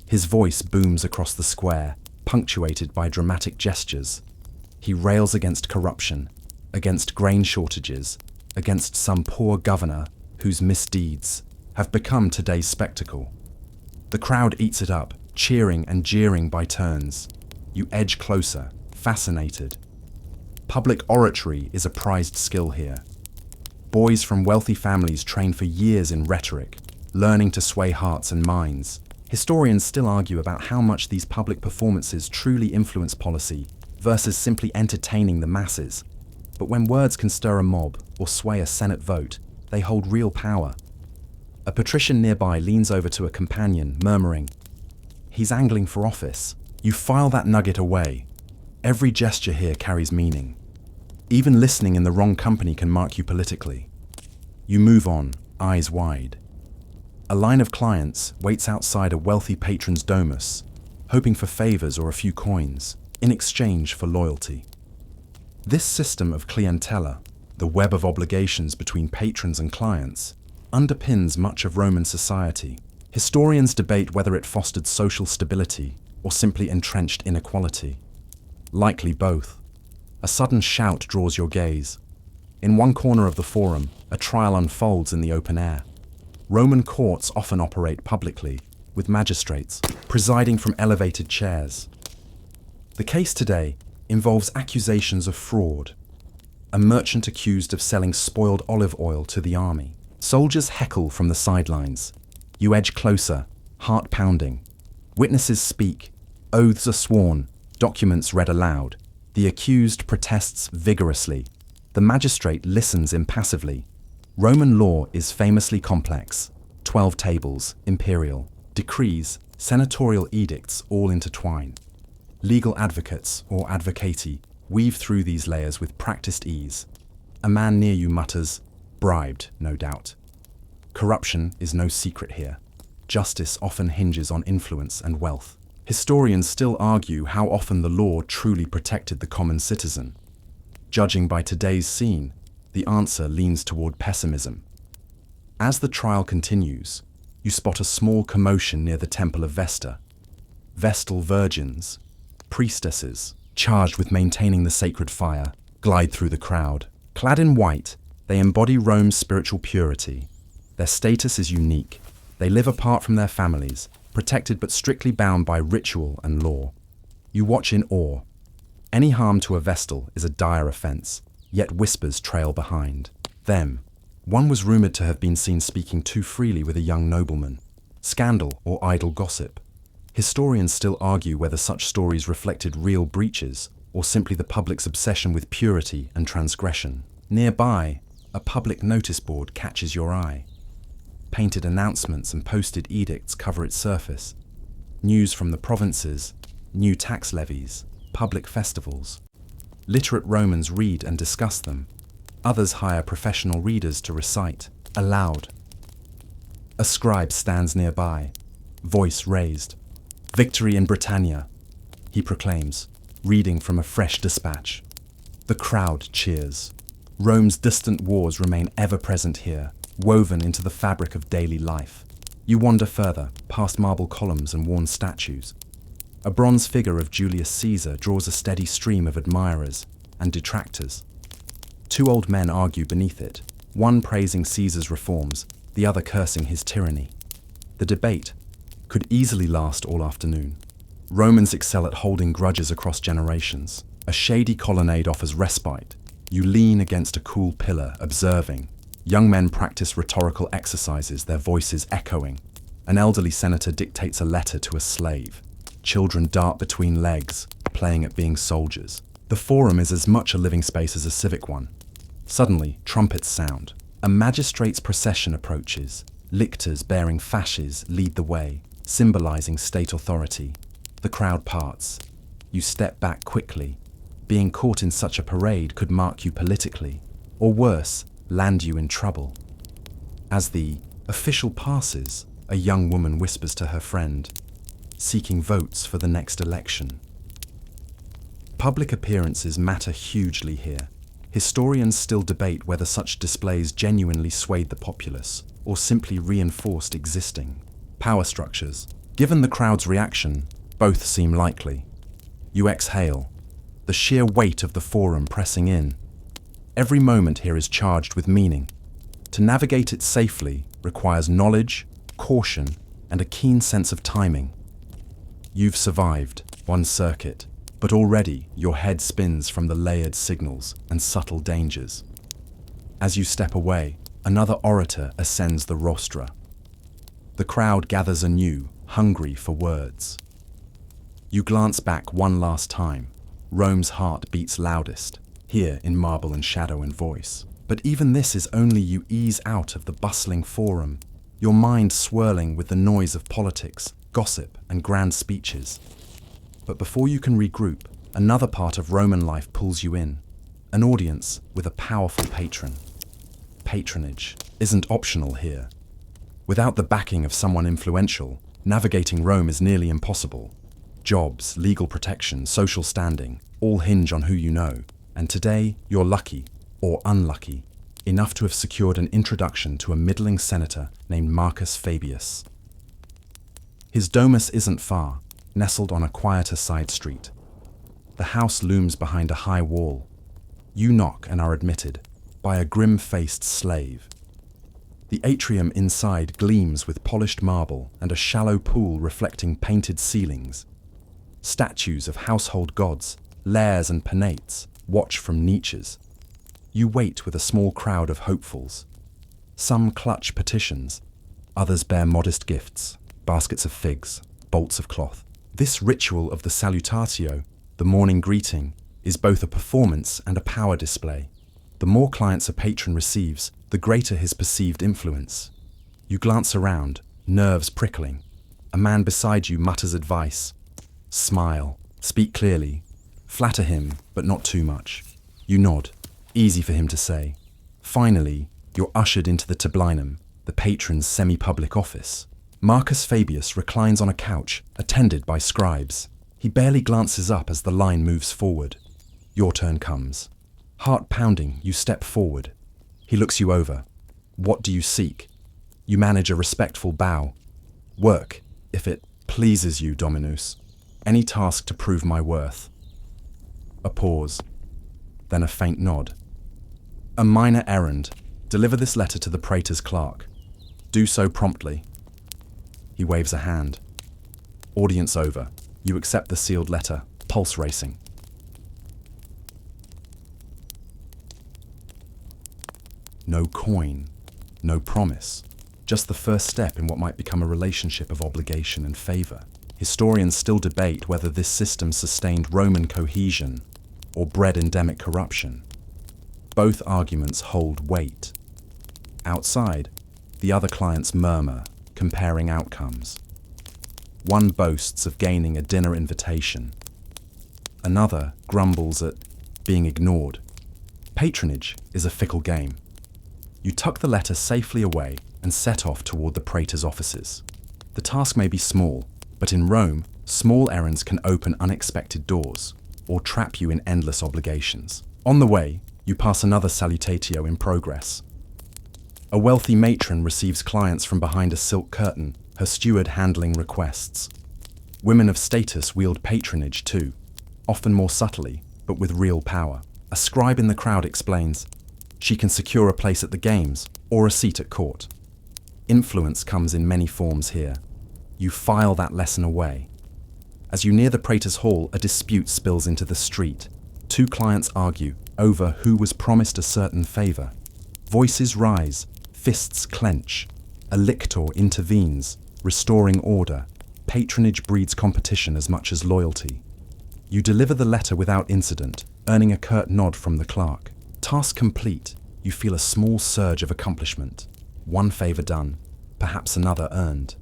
His voice booms across the square, punctuated by dramatic gestures. He rails against corruption, against grain shortages, against some poor governor whose misdeeds have become today's spectacle. The crowd eats it up, cheering and jeering by turns. You edge closer, fascinated. Public oratory is a prized skill here. Boys from wealthy families train for years in rhetoric, learning to sway hearts and minds. Historians still argue about how much these public performances truly influence policy versus simply entertaining the masses. But when words can stir a mob or sway a Senate vote, they hold real power. A patrician nearby leans over to a companion, murmuring, "He's angling for office." You file that nugget away. Every gesture here carries meaning. Even listening in the wrong company can mark you politically. You move on, eyes wide. A line of clients waits outside a wealthy patron's domus, hoping for favors or a few coins, in exchange for loyalty. This system of clientela, the web of obligations between patrons and clients, underpins much of Roman society. Historians debate whether it fostered social stability or simply entrenched inequality. Likely both. A sudden shout draws your gaze. In one corner of the forum, a trial unfolds in the open air. Roman courts often operate publicly, with magistrates presiding from elevated chairs. The case today involves accusations of fraud. A merchant accused of selling spoiled olive oil to the army. Soldiers heckle from the sidelines. You edge closer, heart pounding. Witnesses speak. Oaths are sworn. Documents read aloud. The accused protests vigorously. The magistrate listens impassively. Roman law is famously complex. 12 tables, imperial, decrees, senatorial edicts all intertwine. Legal advocates, or advocati, weave through these layers with practiced ease. A man near you mutters, bribed, no doubt. Corruption is no secret here. Justice often hinges on influence and wealth. Historians still argue how often the law truly protected the common citizen. Judging by today's scene, the answer leans toward pessimism. As the trial continues, you spot a small commotion near the Temple of Vesta. Vestal virgins, priestesses, charged with maintaining the sacred fire, glide through the crowd. Clad in white, they embody Rome's spiritual purity. Their status is unique. They live apart from their families, protected but strictly bound by ritual and law. You watch in awe. Any harm to a Vestal is a dire offense, yet whispers trail behind. Them. One was rumored to have been seen speaking too freely with a young nobleman. Scandal or idle gossip. Historians still argue whether such stories reflected real breaches or simply the public's obsession with purity and transgression. Nearby, a public notice board catches your eye. Painted announcements and posted edicts cover its surface. News from the provinces, new tax levies, public festivals. Literate Romans read and discuss them. Others hire professional readers to recite, aloud. A scribe stands nearby, voice raised. "Victory in Britannia," he proclaims, reading from a fresh dispatch. The crowd cheers. Rome's distant wars remain ever present here, woven into the fabric of daily life. You wander further, past marble columns and worn statues. A bronze figure of Julius Caesar draws a steady stream of admirers and detractors. Two old men argue beneath it, one praising Caesar's reforms, the other cursing his tyranny. The debate could easily last all afternoon. Romans excel at holding grudges across generations. A shady colonnade offers respite. You lean against a cool pillar, observing. Young men practice rhetorical exercises, their voices echoing. An elderly senator dictates a letter to a slave. Children dart between legs, playing at being soldiers. The forum is as much a living space as a civic one. Suddenly, trumpets sound. A magistrate's procession approaches. Lictors bearing fasces lead the way, symbolizing state authority. The crowd parts. You step back quickly. Being caught in such a parade could mark you politically, or worse, land you in trouble. As the official passes, a young woman whispers to her friend, seeking votes for the next election. Public appearances matter hugely here. Historians still debate whether such displays genuinely swayed the populace or simply reinforced existing power structures. Given the crowd's reaction, both seem likely. You exhale, the sheer weight of the forum pressing in. Every moment here is charged with meaning. To navigate it safely requires knowledge, caution, and a keen sense of timing. You've survived one circuit, but already your head spins from the layered signals and subtle dangers. As you step away, another orator ascends the rostra. The crowd gathers anew, hungry for words. You glance back one last time. Rome's heart beats loudest, here in marble and shadow and voice. But even this is only you ease out of the bustling forum, your mind swirling with the noise of politics, gossip, and grand speeches. But before you can regroup, another part of Roman life pulls you in, an audience with a powerful patron. Patronage isn't optional here. Without the backing of someone influential, navigating Rome is nearly impossible. Jobs, legal protection, social standing, all hinge on who you know. And today, you're lucky, or unlucky, enough to have secured an introduction to a middling senator named Marcus Fabius. His domus isn't far, nestled on a quieter side street. The house looms behind a high wall. You knock and are admitted by a grim-faced slave. The atrium inside gleams with polished marble and a shallow pool reflecting painted ceilings. Statues of household gods, lares and penates, watch from niches. You wait with a small crowd of hopefuls. Some clutch petitions, others bear modest gifts, baskets of figs, bolts of cloth. This ritual of the salutatio, the morning greeting, is both a performance and a power display. The more clients a patron receives, the greater his perceived influence. You glance around, nerves prickling. A man beside you mutters advice. Smile, speak clearly, flatter him, but not too much. You nod, easy for him to say. Finally, you're ushered into the tablinum, the patron's semi-public office. Marcus Fabius reclines on a couch, attended by scribes. He barely glances up as the line moves forward. Your turn comes. Heart pounding, you step forward. He looks you over. What do you seek? You manage a respectful bow. Work, if it pleases you, Dominus. Any task to prove my worth. A pause, then a faint nod. A minor errand. Deliver this letter to the praetor's clerk. Do so promptly. He waves a hand. Audience over. You accept the sealed letter, pulse racing. No coin, no promise. Just the first step in what might become a relationship of obligation and favor. Historians still debate whether this system sustained Roman cohesion or bred endemic corruption. Both arguments hold weight. Outside, the other clients murmur, comparing outcomes. One boasts of gaining a dinner invitation. Another grumbles at being ignored. Patronage is a fickle game. You tuck the letter safely away and set off toward the praetor's offices. The task may be small, but in Rome, small errands can open unexpected doors or trap you in endless obligations. On the way, you pass another salutatio in progress. A wealthy matron receives clients from behind a silk curtain, her steward handling requests. Women of status wield patronage too, often more subtly, but with real power. A scribe in the crowd explains, she can secure a place at the games or a seat at court. Influence comes in many forms here. You file that lesson away. As you near the Praetor's Hall, a dispute spills into the street. Two clients argue over who was promised a certain favor. Voices rise, fists clench. A lictor intervenes, restoring order. Patronage breeds competition as much as loyalty. You deliver the letter without incident, earning a curt nod from the clerk. Task complete, you feel a small surge of accomplishment. One favor done, perhaps another earned.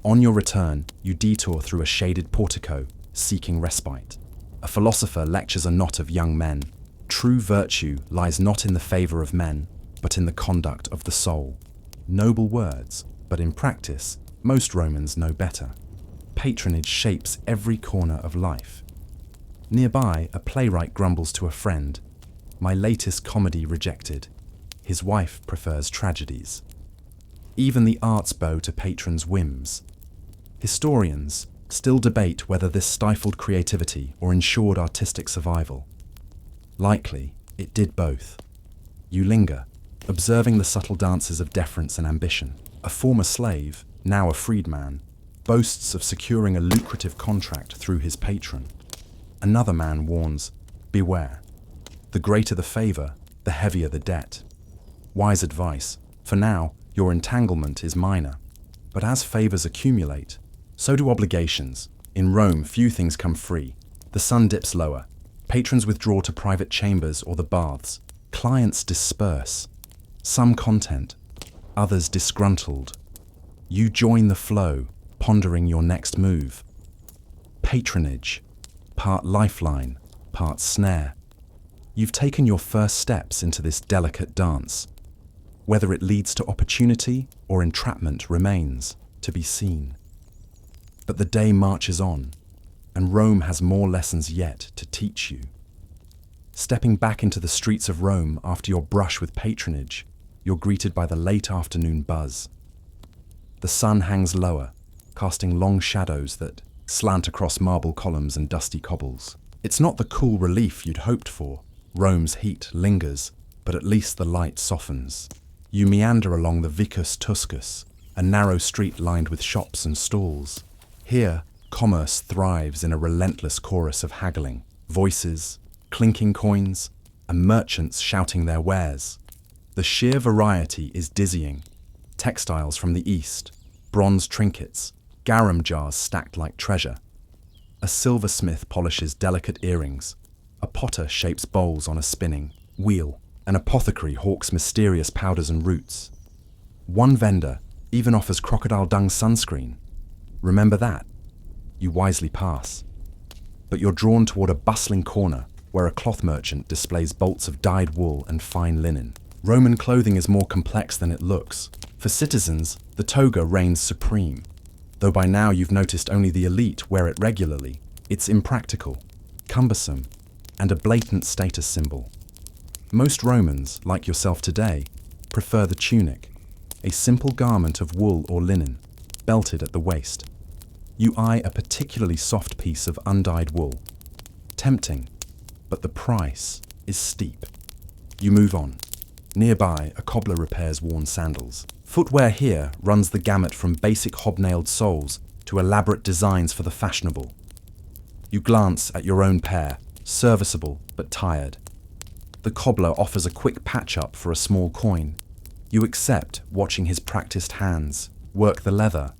On your return, you detour through a shaded portico, seeking respite. A philosopher lectures a knot of young men. True virtue lies not in the favor of men, but in the conduct of the soul. Noble words, but in practice, most Romans know better. Patronage shapes every corner of life. Nearby, a playwright grumbles to a friend, "My latest comedy rejected. His wife prefers tragedies." Even the arts bow to patrons' whims. Historians still debate whether this stifled creativity or ensured artistic survival. Likely, it did both. You linger, observing the subtle dances of deference and ambition. A former slave, now a freedman, boasts of securing a lucrative contract through his patron. Another man warns, beware. The greater the favor, the heavier the debt. Wise advice. For now, your entanglement is minor. But as favors accumulate, so do obligations. In Rome, few things come free. The sun dips lower. Patrons withdraw to private chambers or the baths. Clients disperse. Some content, others disgruntled. You join the flow, pondering your next move. Patronage, part lifeline, part snare. You've taken your first steps into this delicate dance. Whether it leads to opportunity or entrapment remains to be seen. But the day marches on, and Rome has more lessons yet to teach you. Stepping back into the streets of Rome after your brush with patronage, you're greeted by the late afternoon buzz. The sun hangs lower, casting long shadows that slant across marble columns and dusty cobbles. It's not the cool relief you'd hoped for. Rome's heat lingers, but at least the light softens. You meander along the Vicus Tuscus, a narrow street lined with shops and stalls. Here, commerce thrives in a relentless chorus of haggling, voices, clinking coins, and merchants shouting their wares. The sheer variety is dizzying. Textiles from the east, bronze trinkets, garum jars stacked like treasure. A silversmith polishes delicate earrings. A potter shapes bowls on a spinning wheel. An apothecary hawks mysterious powders and roots. One vendor even offers crocodile dung sunscreen. Remember that? You wisely pass. But you're drawn toward a bustling corner where a cloth merchant displays bolts of dyed wool and fine linen. Roman clothing is more complex than it looks. For citizens, the toga reigns supreme. Though by now you've noticed only the elite wear it regularly, it's impractical, cumbersome, and a blatant status symbol. Most Romans, like yourself today, prefer the tunic, a simple garment of wool or linen, belted at the waist. You eye a particularly soft piece of undyed wool. Tempting, but the price is steep. You move on. Nearby, a cobbler repairs worn sandals. Footwear here runs the gamut from basic hobnailed soles to elaborate designs for the fashionable. You glance at your own pair, serviceable but tired. The cobbler offers a quick patch-up for a small coin. You accept, watching his practiced hands work the leather.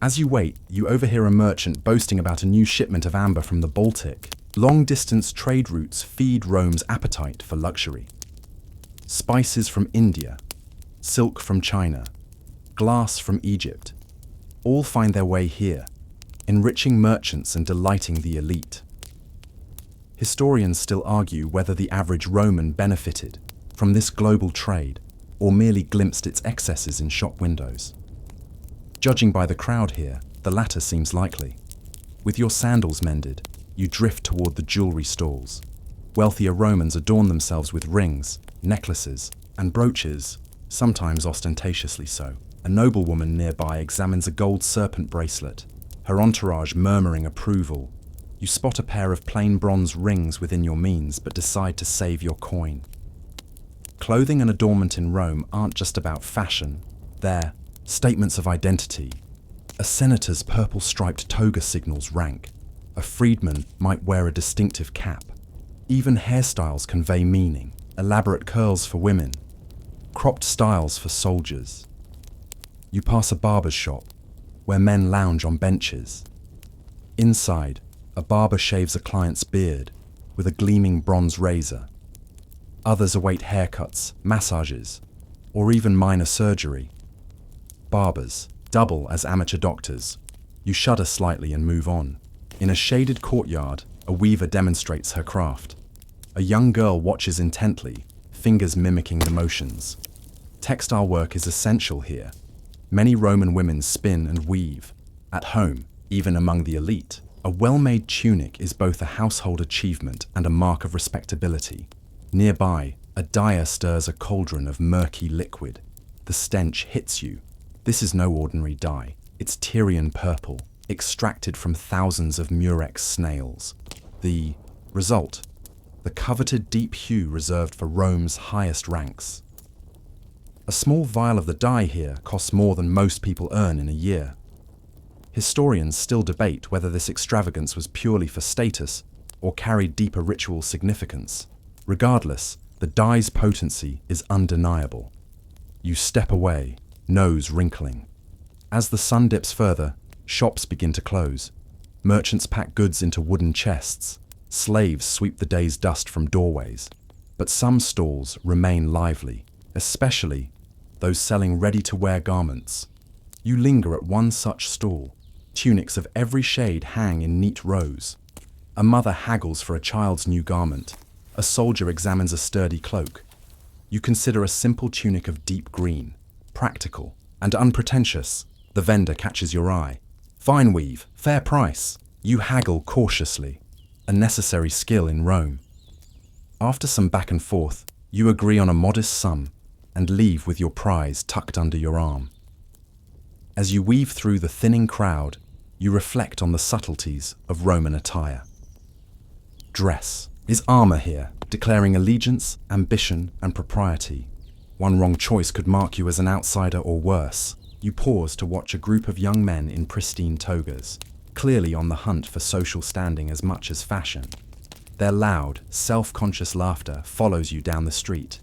As you wait, you overhear a merchant boasting about a new shipment of amber from the Baltic. Long-distance trade routes feed Rome's appetite for luxury. Spices from India, silk from China, glass from Egypt, all find their way here, enriching merchants and delighting the elite. Historians still argue whether the average Roman benefited from this global trade or merely glimpsed its excesses in shop windows. Judging by the crowd here, the latter seems likely. With your sandals mended, you drift toward the jewelry stalls. Wealthier Romans adorn themselves with rings, necklaces, and brooches, sometimes ostentatiously so. A noblewoman nearby examines a gold serpent bracelet. her entourage murmuring approval. You spot a pair of plain bronze rings within your means, but decide to save your coin. Clothing and adornment in Rome aren't just about fashion, they're statements of identity. A senator's purple-striped toga signals rank. A freedman might wear a distinctive cap. Even hairstyles convey meaning. Elaborate curls for women, cropped styles for soldiers. You pass a barber's shop, where men lounge on benches. Inside, a barber shaves a client's beard with a gleaming bronze razor. Others await haircuts, massages, or even minor surgery. Barbers double as amateur doctors. You shudder slightly and move on. In a shaded courtyard, a weaver demonstrates her craft. A young girl watches intently, fingers mimicking the motions. Textile work is essential here. Many Roman women spin and weave. At home, even among the elite, a well-made tunic is both a household achievement and a mark of respectability. Nearby, a dyer stirs a cauldron of murky liquid. The stench hits you. This is no ordinary dye. It's Tyrian purple, extracted from thousands of murex snails. The result: the coveted deep hue reserved for Rome's highest ranks. A small vial of the dye here costs more than most people earn in a year. Historians still debate whether this extravagance was purely for status or carried deeper ritual significance. Regardless, the dye's potency is undeniable. You step away, nose wrinkling. As the sun dips further, shops begin to close. Merchants pack goods into wooden chests. Slaves sweep the day's dust from doorways. But some stalls remain lively, especially those selling ready-to-wear garments. You linger at one such stall. Tunics of every shade hang in neat rows. A mother haggles for a child's new garment. A soldier examines a sturdy cloak. You consider a simple tunic of deep green, practical and unpretentious. The vendor catches your eye. Fine weave, fair price. You haggle cautiously, a necessary skill in Rome. After some back and forth, you agree on a modest sum and leave with your prize tucked under your arm. As you weave through the thinning crowd, you reflect on the subtleties of Roman attire. Dress is armor here, declaring allegiance, ambition, and propriety. One wrong choice could mark you as an outsider or worse. You pause to watch a group of young men in pristine togas, clearly on the hunt for social standing as much as fashion. Their loud, self-conscious laughter follows you down the street.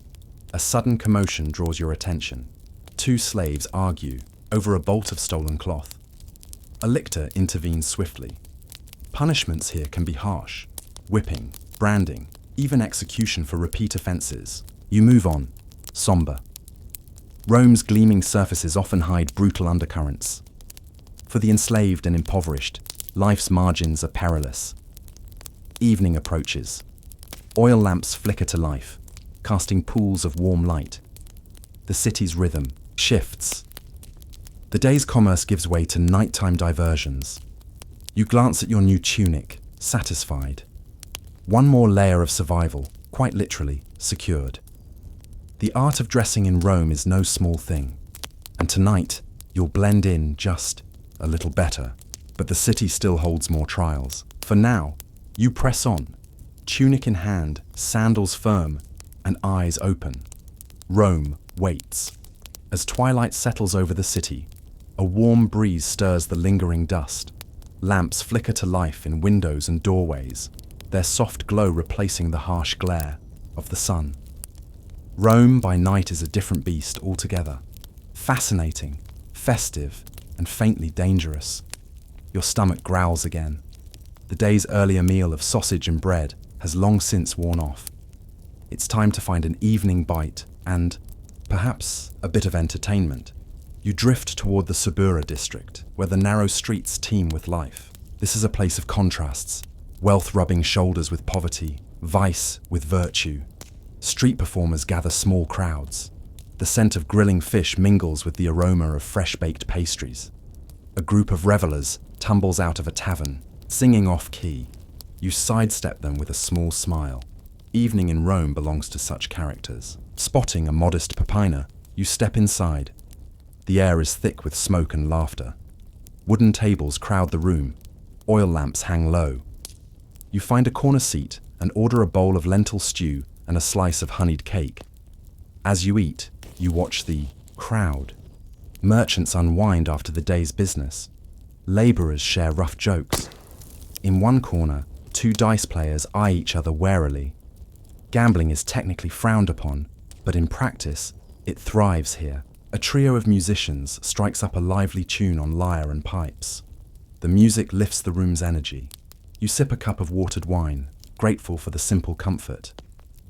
A sudden commotion draws your attention. Two slaves argue over a bolt of stolen cloth. A lictor intervenes swiftly. Punishments here can be harsh. Whipping, branding, even execution for repeat offenses. You move on, somber. Rome's gleaming surfaces often hide brutal undercurrents. For the enslaved and impoverished, life's margins are perilous. Evening approaches. Oil lamps flicker to life, casting pools of warm light. The city's rhythm shifts. The day's commerce gives way to nighttime diversions. You glance at your new tunic, satisfied. One more layer of survival, quite literally, secured. The art of dressing in Rome is no small thing. And tonight, you'll blend in just a little better. But the city still holds more trials. For now, you press on, tunic in hand, sandals firm, and eyes open. Rome waits. As twilight settles over the city, a warm breeze stirs the lingering dust. Lamps flicker to life in windows and doorways, their soft glow replacing the harsh glare of the sun. Rome by night is a different beast altogether. Fascinating, festive, and faintly dangerous. Your stomach growls again. The day's earlier meal of sausage and bread has long since worn off. It's time to find an evening bite and, perhaps, a bit of entertainment. You drift toward the Subura district, where the narrow streets teem with life. This is a place of contrasts. Wealth rubbing shoulders with poverty, vice with virtue. Street performers gather small crowds. The scent of grilling fish mingles with the aroma of fresh-baked pastries. A group of revelers tumbles out of a tavern, singing off-key. You sidestep them with a small smile. Evening in Rome belongs to such characters. Spotting a modest papina, you step inside. The air is thick with smoke and laughter. Wooden tables crowd the room. Oil lamps hang low. You find a corner seat and order a bowl of lentil stew and a slice of honeyed cake. As you eat, you watch the crowd. Merchants unwind after the day's business. Laborers share rough jokes. In one corner, two dice players eye each other warily. Gambling is technically frowned upon, but in practice, it thrives here. A trio of musicians strikes up a lively tune on lyre and pipes. The music lifts the room's energy. You sip a cup of watered wine, grateful for the simple comfort.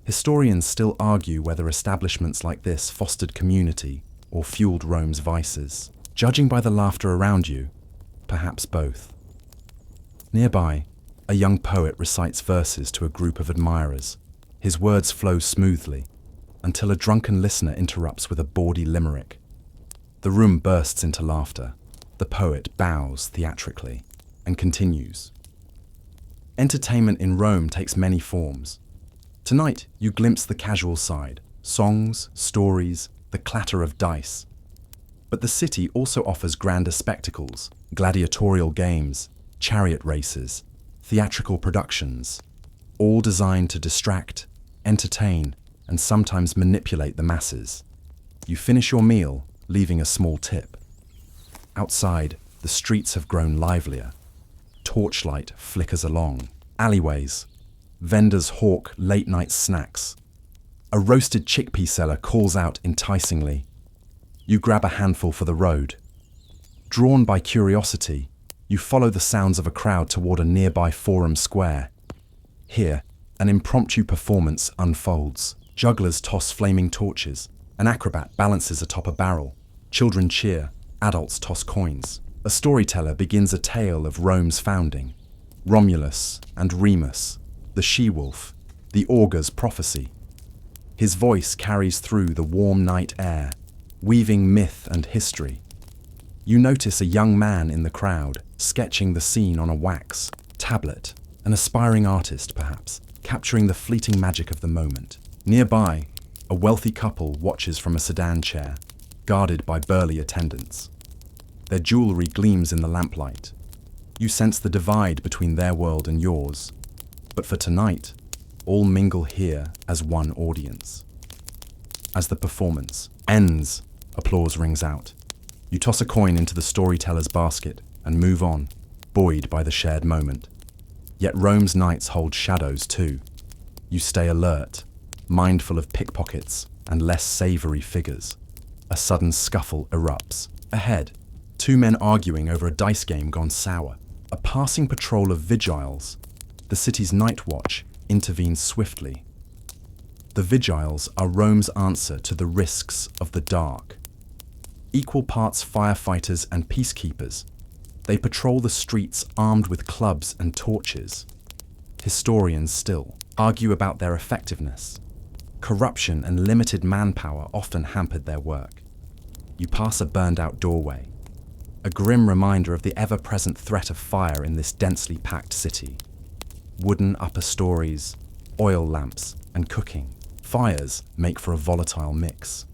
Historians still argue whether establishments like this fostered community or fueled Rome's vices. Judging by the laughter around you, perhaps both. Nearby, a young poet recites verses to a group of admirers. His words flow smoothly, until a drunken listener interrupts with a bawdy limerick. The room bursts into laughter. The poet bows theatrically and continues. Entertainment in Rome takes many forms. Tonight, you glimpse the casual side, songs, stories, the clatter of dice. But the city also offers grander spectacles, gladiatorial games, chariot races, theatrical productions, all designed to distract, entertain, and sometimes manipulate the masses. You finish your meal, leaving a small tip. Outside, the streets have grown livelier. Torchlight flickers along. Alleyways. Vendors hawk late-night snacks. A roasted chickpea seller calls out enticingly. You grab a handful for the road. Drawn by curiosity, you follow the sounds of a crowd toward a nearby forum square. Here, an impromptu performance unfolds. Jugglers toss flaming torches. An acrobat balances atop a barrel. Children cheer. Adults toss coins. A storyteller begins a tale of Rome's founding. Romulus and Remus, the she-wolf, the augur's prophecy. His voice carries through the warm night air, weaving myth and history. You notice a young man in the crowd, sketching the scene on a wax tablet, an aspiring artist perhaps, capturing the fleeting magic of the moment. Nearby, a wealthy couple watches from a sedan chair, guarded by burly attendants. Their jewelry gleams in the lamplight. You sense the divide between their world and yours. But for tonight, all mingle here as one audience. As the performance ends, applause rings out. You toss a coin into the storyteller's basket and move on, buoyed by the shared moment. Yet Rome's nights hold shadows too. You stay alert, mindful of pickpockets and less savory figures. A sudden scuffle erupts. Ahead, two men arguing over a dice game gone sour. A passing patrol of vigiles, the city's night watch, intervenes swiftly. The vigiles are Rome's answer to the risks of the dark. Equal parts firefighters and peacekeepers, they patrol the streets armed with clubs and torches. Historians still argue about their effectiveness. Corruption and limited manpower often hampered their work. You pass a burned-out doorway, a grim reminder of the ever-present threat of fire in this densely packed city. Wooden upper stories, oil lamps, and cooking. Fires make for a volatile mix.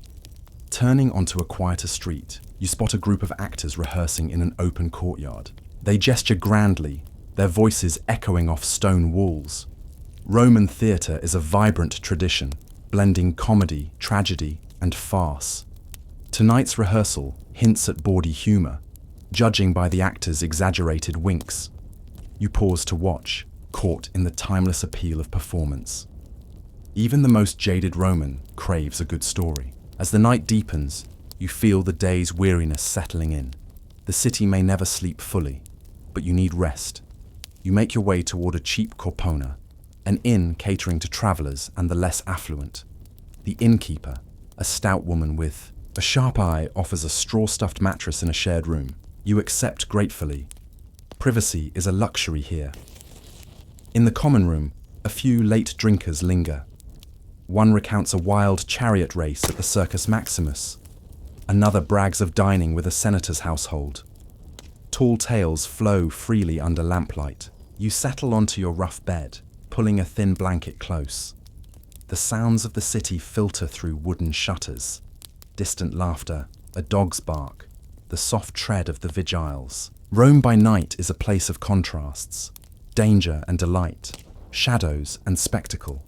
Turning onto a quieter street, you spot a group of actors rehearsing in an open courtyard. They gesture grandly, their voices echoing off stone walls. Roman theatre is a vibrant tradition, blending comedy, tragedy, and farce. Tonight's rehearsal hints at bawdy humour, judging by the actors' exaggerated winks. You pause to watch, caught in the timeless appeal of performance. Even the most jaded Roman craves a good story. As the night deepens, you feel the day's weariness settling in. The city may never sleep fully, but you need rest. You make your way toward a cheap corpona, an inn catering to travellers and the less affluent. The innkeeper, a stout woman with a sharp eye, offers a straw-stuffed mattress in a shared room. You accept gratefully. Privacy is a luxury here. In the common room, a few late drinkers linger. One recounts a wild chariot race at the Circus Maximus. Another brags of dining with a senator's household. Tall tales flow freely under lamplight. You settle onto your rough bed, pulling a thin blanket close. The sounds of the city filter through wooden shutters. Distant laughter, a dog's bark, the soft tread of the vigiles. Rome by night is a place of contrasts, danger and delight, shadows and spectacle.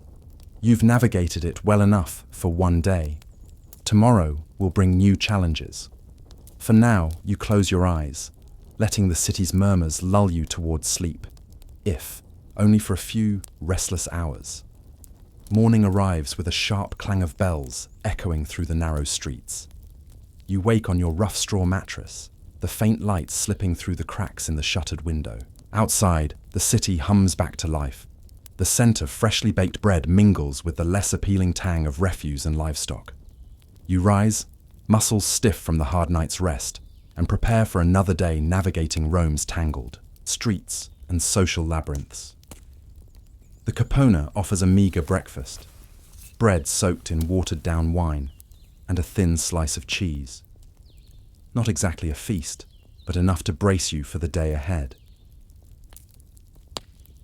You've navigated it well enough for one day. Tomorrow will bring new challenges. For now, you close your eyes, letting the city's murmurs lull you towards sleep, if only for a few restless hours. Morning arrives with a sharp clang of bells echoing through the narrow streets. You wake on your rough straw mattress, the faint light slipping through the cracks in the shuttered window. Outside, the city hums back to life. The scent of freshly baked bread mingles with the less appealing tang of refuse and livestock. You rise, muscles stiff from the hard night's rest, and prepare for another day navigating Rome's tangled streets and social labyrinths. The Capona offers a meager breakfast, bread soaked in watered-down wine, and a thin slice of cheese. Not exactly a feast, but enough to brace you for the day ahead.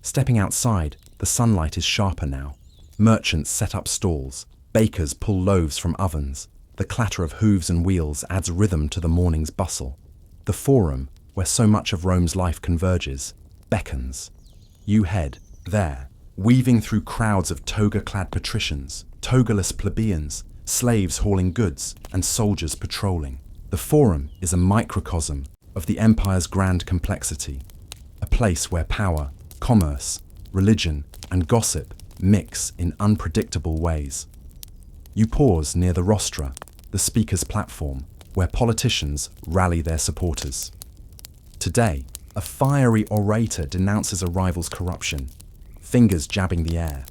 Stepping outside, the sunlight is sharper now. Merchants set up stalls, bakers pull loaves from ovens. The clatter of hooves and wheels adds rhythm to the morning's bustle. The Forum, where so much of Rome's life converges, beckons. You head there, weaving through crowds of toga-clad patricians, togaless plebeians, slaves hauling goods, and soldiers patrolling. The Forum is a microcosm of the empire's grand complexity, a place where power, commerce, religion, and gossip mix in unpredictable ways. You pause near the rostra, the speaker's platform, where politicians rally their supporters. Today, a fiery orator denounces a rival's corruption, fingers jabbing the air.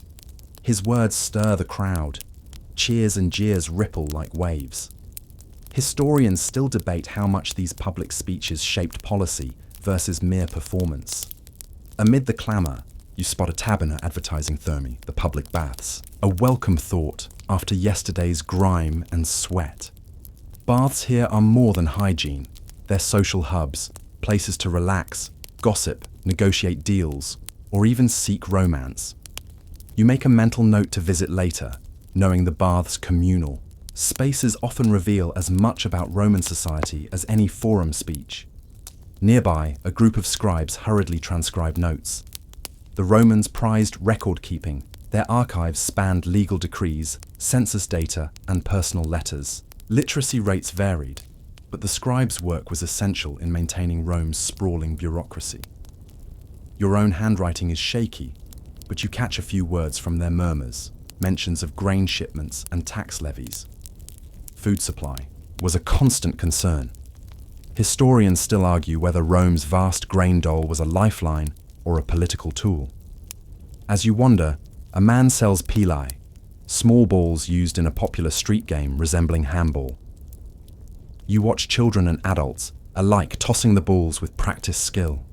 His words stir the crowd. Cheers and jeers ripple like waves. Historians still debate how much these public speeches shaped policy versus mere performance. Amid the clamour, you spot a taberna advertising thermi, the public baths, a welcome thought after yesterday's grime and sweat. Baths here are more than hygiene. They're social hubs, places to relax, gossip, negotiate deals, or even seek romance. You make a mental note to visit later, knowing the bath's communal. Spaces often reveal as much about Roman society as any forum speech. Nearby, a group of scribes hurriedly transcribe notes. The Romans prized record-keeping. Their archives spanned legal decrees, census data, and personal letters. Literacy rates varied, but the scribes' work was essential in maintaining Rome's sprawling bureaucracy. Your own handwriting is shaky, but you catch a few words from their murmurs, mentions of grain shipments and tax levies. Food supply was a constant concern. Historians still argue whether Rome's vast grain dole was a lifeline or a political tool. As you wander, a man sells pilai, small balls used in a popular street game resembling handball. You watch children and adults alike tossing the balls with practiced skill.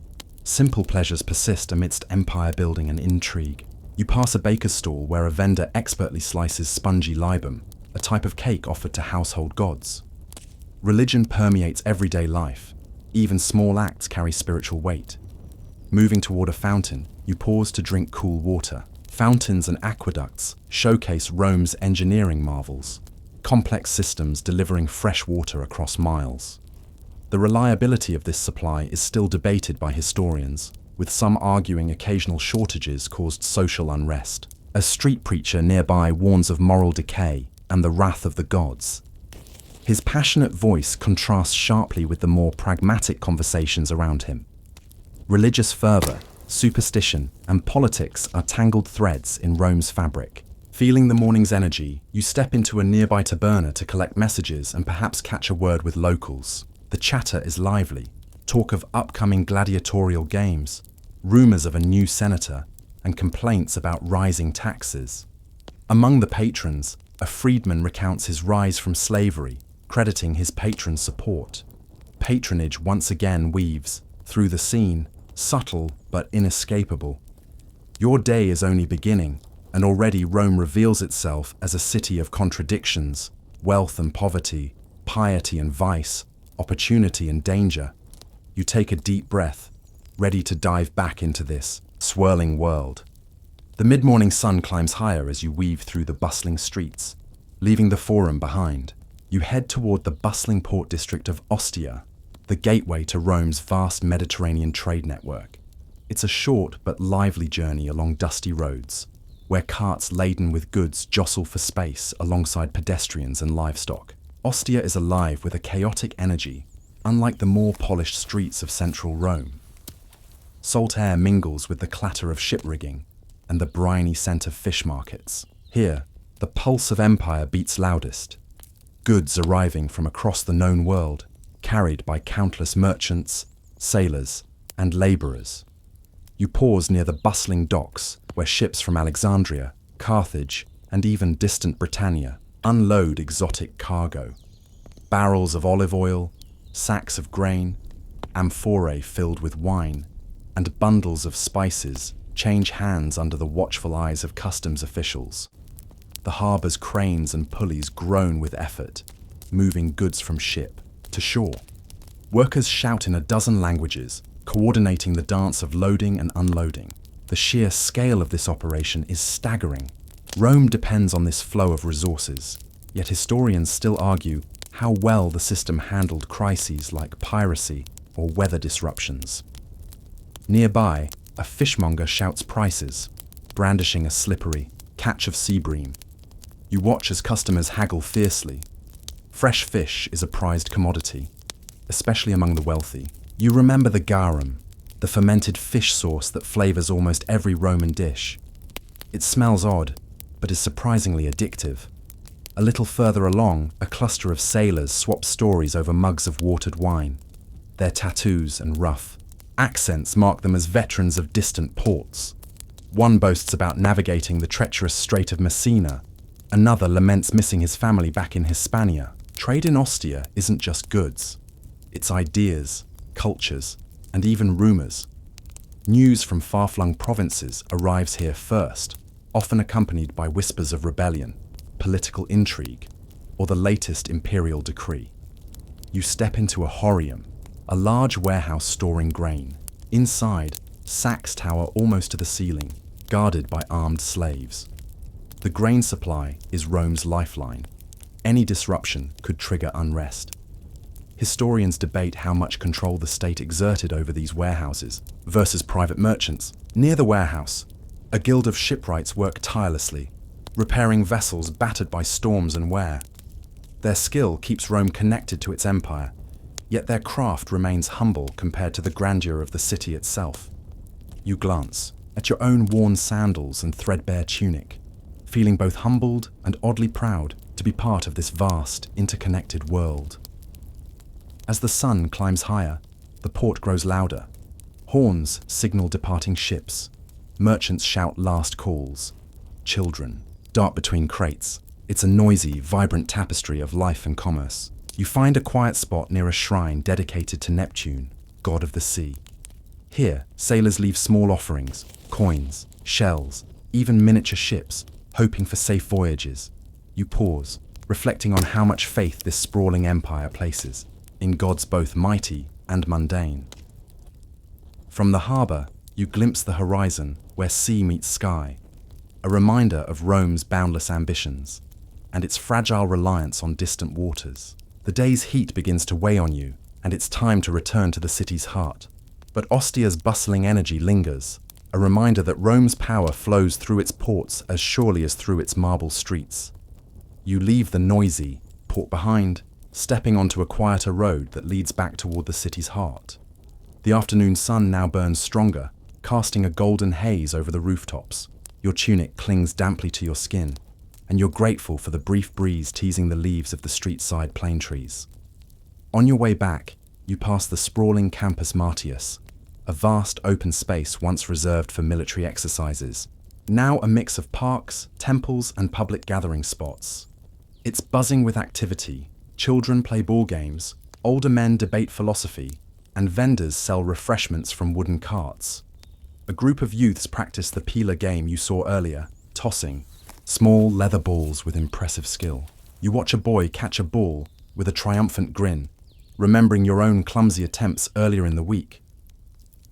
Simple pleasures persist amidst empire building and intrigue. You pass a baker's stall where a vendor expertly slices spongy libum, a type of cake offered to household gods. Religion permeates everyday life. Even small acts carry spiritual weight. Moving toward a fountain, you pause to drink cool water. Fountains and aqueducts showcase Rome's engineering marvels, complex systems delivering fresh water across miles. The reliability of this supply is still debated by historians, with some arguing occasional shortages caused social unrest. A street preacher nearby warns of moral decay and the wrath of the gods. His passionate voice contrasts sharply with the more pragmatic conversations around him. Religious fervor, superstition, and politics are tangled threads in Rome's fabric. Feeling the morning's energy, you step into a nearby taberna to collect messages and perhaps catch a word with locals. The chatter is lively, talk of upcoming gladiatorial games, rumors of a new senator, and complaints about rising taxes. Among the patrons, a freedman recounts his rise from slavery, crediting his patron's support. Patronage once again weaves through the scene, subtle but inescapable. Your day is only beginning, and already Rome reveals itself as a city of contradictions, wealth and poverty, piety and vice, opportunity and danger. You take a deep breath, ready to dive back into this swirling world. The mid-morning sun climbs higher as you weave through the bustling streets. Leaving the Forum behind, you head toward the bustling port district of Ostia. the gateway to Rome's vast Mediterranean trade network. It's a short but lively journey along dusty roads, where carts laden with goods jostle for space alongside pedestrians and livestock. Ostia is alive with a chaotic energy, unlike the more polished streets of central Rome. Salt air mingles with the clatter of ship rigging and the briny scent of fish markets. Here, the pulse of empire beats loudest, goods arriving from across the known world, carried by countless merchants, sailors, and laborers. You pause near the bustling docks where ships from Alexandria, Carthage, and even distant Britannia unload exotic cargo. Barrels of olive oil, sacks of grain, amphorae filled with wine, and bundles of spices change hands under the watchful eyes of customs officials. The harbour's cranes and pulleys groan with effort, moving goods from ship to shore. Workers shout in a dozen languages, coordinating the dance of loading and unloading. The sheer scale of this operation is staggering. Rome depends on this flow of resources, yet historians still argue how well the system handled crises like piracy or weather disruptions. Nearby, a fishmonger shouts prices, brandishing a slippery catch of sea bream. You watch as customers haggle fiercely. Fresh fish is a prized commodity, especially among the wealthy. You remember the garum, the fermented fish sauce that flavors almost every Roman dish. It smells odd, but is surprisingly addictive. A little further along, a cluster of sailors swap stories over mugs of watered wine. Their tattoos and rough accents mark them as veterans of distant ports. One boasts about navigating the treacherous Strait of Messina. Another laments missing his family back in Hispania. Trade in Ostia isn't just goods. It's ideas, cultures, and even rumours. News from far-flung provinces arrives here first, often accompanied by whispers of rebellion, political intrigue, or the latest imperial decree. You step into a horium, a large warehouse storing grain. Inside, sacks tower almost to the ceiling, guarded by armed slaves. The grain supply is Rome's lifeline. Any disruption could trigger unrest. Historians debate how much control the state exerted over these warehouses versus private merchants. Near the warehouse, a guild of shipwrights work tirelessly, repairing vessels battered by storms and wear. Their skill keeps Rome connected to its empire, yet their craft remains humble compared to the grandeur of the city itself. You glance at your own worn sandals and threadbare tunic, feeling both humbled and oddly proud to be part of this vast, interconnected world. As the sun climbs higher, the port grows louder. Horns signal departing ships. Merchants shout last calls. Children dart between crates. It's a noisy, vibrant tapestry of life and commerce. You find a quiet spot near a shrine dedicated to Neptune, god of the sea. Here, sailors leave small offerings, coins, shells, even miniature ships, hoping for safe voyages. You pause, reflecting on how much faith this sprawling empire places in gods both mighty and mundane. From the harbour, you glimpse the horizon where sea meets sky, a reminder of Rome's boundless ambitions and its fragile reliance on distant waters. The day's heat begins to weigh on you, and it's time to return to the city's heart. But Ostia's bustling energy lingers, a reminder that Rome's power flows through its ports as surely as through its marble streets. You leave the noisy port behind, stepping onto a quieter road that leads back toward the city's heart. The afternoon sun now burns stronger, casting a golden haze over the rooftops. Your tunic clings damply to your skin, and you're grateful for the brief breeze teasing the leaves of the street-side plane trees. On your way back, you pass the sprawling Campus Martius, a vast open space once reserved for military exercises, now a mix of parks, temples, and public gathering spots. It's buzzing with activity. Children play ball games, older men debate philosophy, and vendors sell refreshments from wooden carts. A group of youths practice the peeler game you saw earlier, tossing small leather balls with impressive skill. You watch a boy catch a ball with a triumphant grin, remembering your own clumsy attempts earlier in the week.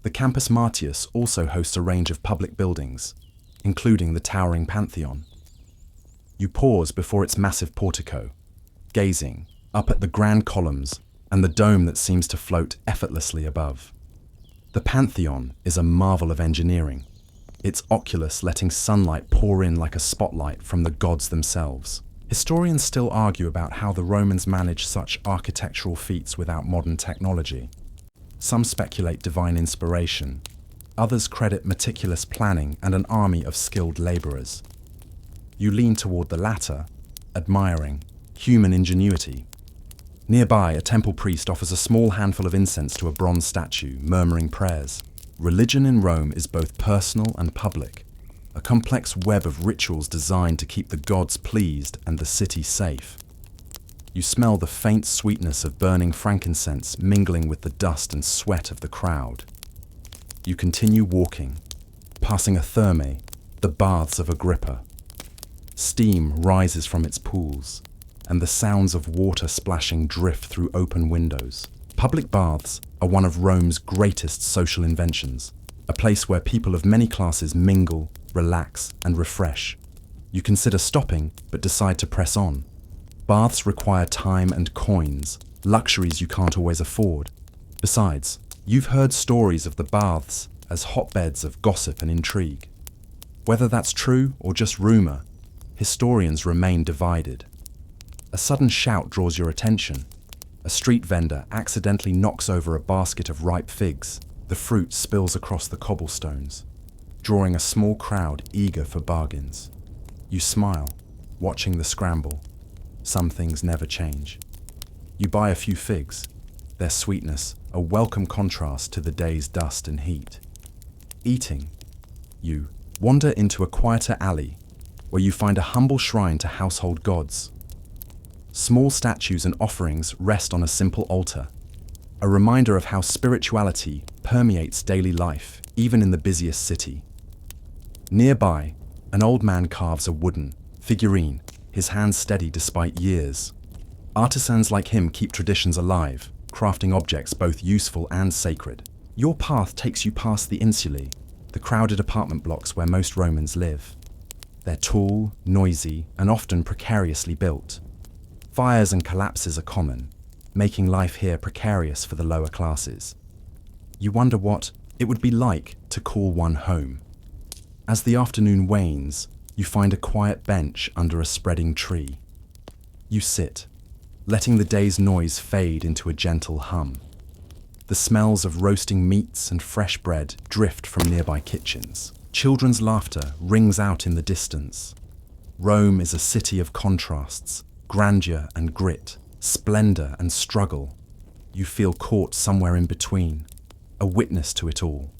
The Campus Martius also hosts a range of public buildings, including the towering Pantheon. You pause before its massive portico, gazing up at the grand columns and the dome that seems to float effortlessly above. The Pantheon is a marvel of engineering, its oculus letting sunlight pour in like a spotlight from the gods themselves. Historians still argue about how the Romans managed such architectural feats without modern technology. Some speculate divine inspiration, others credit meticulous planning and an army of skilled laborers. You lean toward the latter, admiring human ingenuity. Nearby, a temple priest offers a small handful of incense to a bronze statue, murmuring prayers. Religion in Rome is both personal and public, a complex web of rituals designed to keep the gods pleased and the city safe. You smell the faint sweetness of burning frankincense mingling with the dust and sweat of the crowd. You continue walking, passing a thermae, the baths of Agrippa. Steam rises from its pools, and the sounds of water splashing drift through open windows. Public baths are one of Rome's greatest social inventions, a place where people of many classes mingle, relax, and refresh. You consider stopping, but decide to press on. Baths require time and coins, luxuries you can't always afford. Besides, you've heard stories of the baths as hotbeds of gossip and intrigue. Whether that's true or just rumor, historians remain divided. A sudden shout draws your attention. A street vendor accidentally knocks over a basket of ripe figs. The fruit spills across the cobblestones, drawing a small crowd eager for bargains. You smile, watching the scramble. Some things never change. You buy a few figs, their sweetness a welcome contrast to the day's dust and heat. Eating, you wander into a quieter alley where you find a humble shrine to household gods. Small statues and offerings rest on a simple altar, a reminder of how spirituality permeates daily life, even in the busiest city. Nearby, an old man carves a wooden figurine, his hands steady despite years. Artisans like him keep traditions alive, crafting objects both useful and sacred. Your path takes you past the insulae, the crowded apartment blocks where most Romans live. They're tall, noisy, and often precariously built. Fires and collapses are common, making life here precarious for the lower classes. You wonder what it would be like to call one home. As the afternoon wanes, you find a quiet bench under a spreading tree. You sit, letting the day's noise fade into a gentle hum. The smells of roasting meats and fresh bread drift from nearby kitchens. Children's laughter rings out in the distance. Rome is a city of contrasts, grandeur and grit, splendor and struggle. You feel caught somewhere in between, a witness to it all.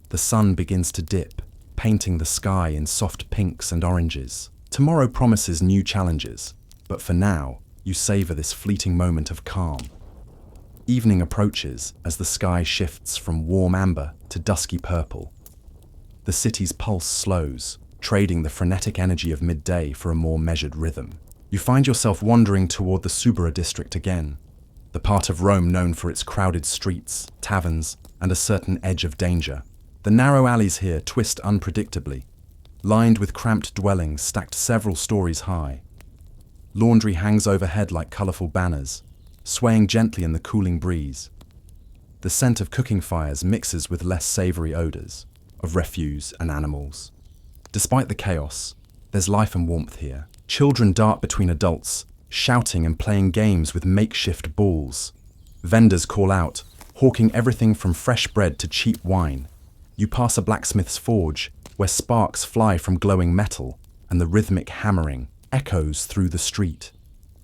The sun begins to dip, painting the sky in soft pinks and oranges. Tomorrow promises new challenges, but for now, you savor this fleeting moment of calm. Evening approaches as the sky shifts from warm amber to dusky purple. The city's pulse slows, trading the frenetic energy of midday for a more measured rhythm. You find yourself wandering toward the Subura district again, the part of Rome known for its crowded streets, taverns, and a certain edge of danger. The narrow alleys here twist unpredictably, lined with cramped dwellings stacked several stories high. Laundry hangs overhead like colorful banners, swaying gently in the cooling breeze. The scent of cooking fires mixes with less savory odors, of refuse and animals. Despite the chaos, there's life and warmth here. Children dart between adults, shouting and playing games with makeshift balls. Vendors call out, hawking everything from fresh bread to cheap wine. You pass a blacksmith's forge, where sparks fly from glowing metal, and the rhythmic hammering echoes through the street.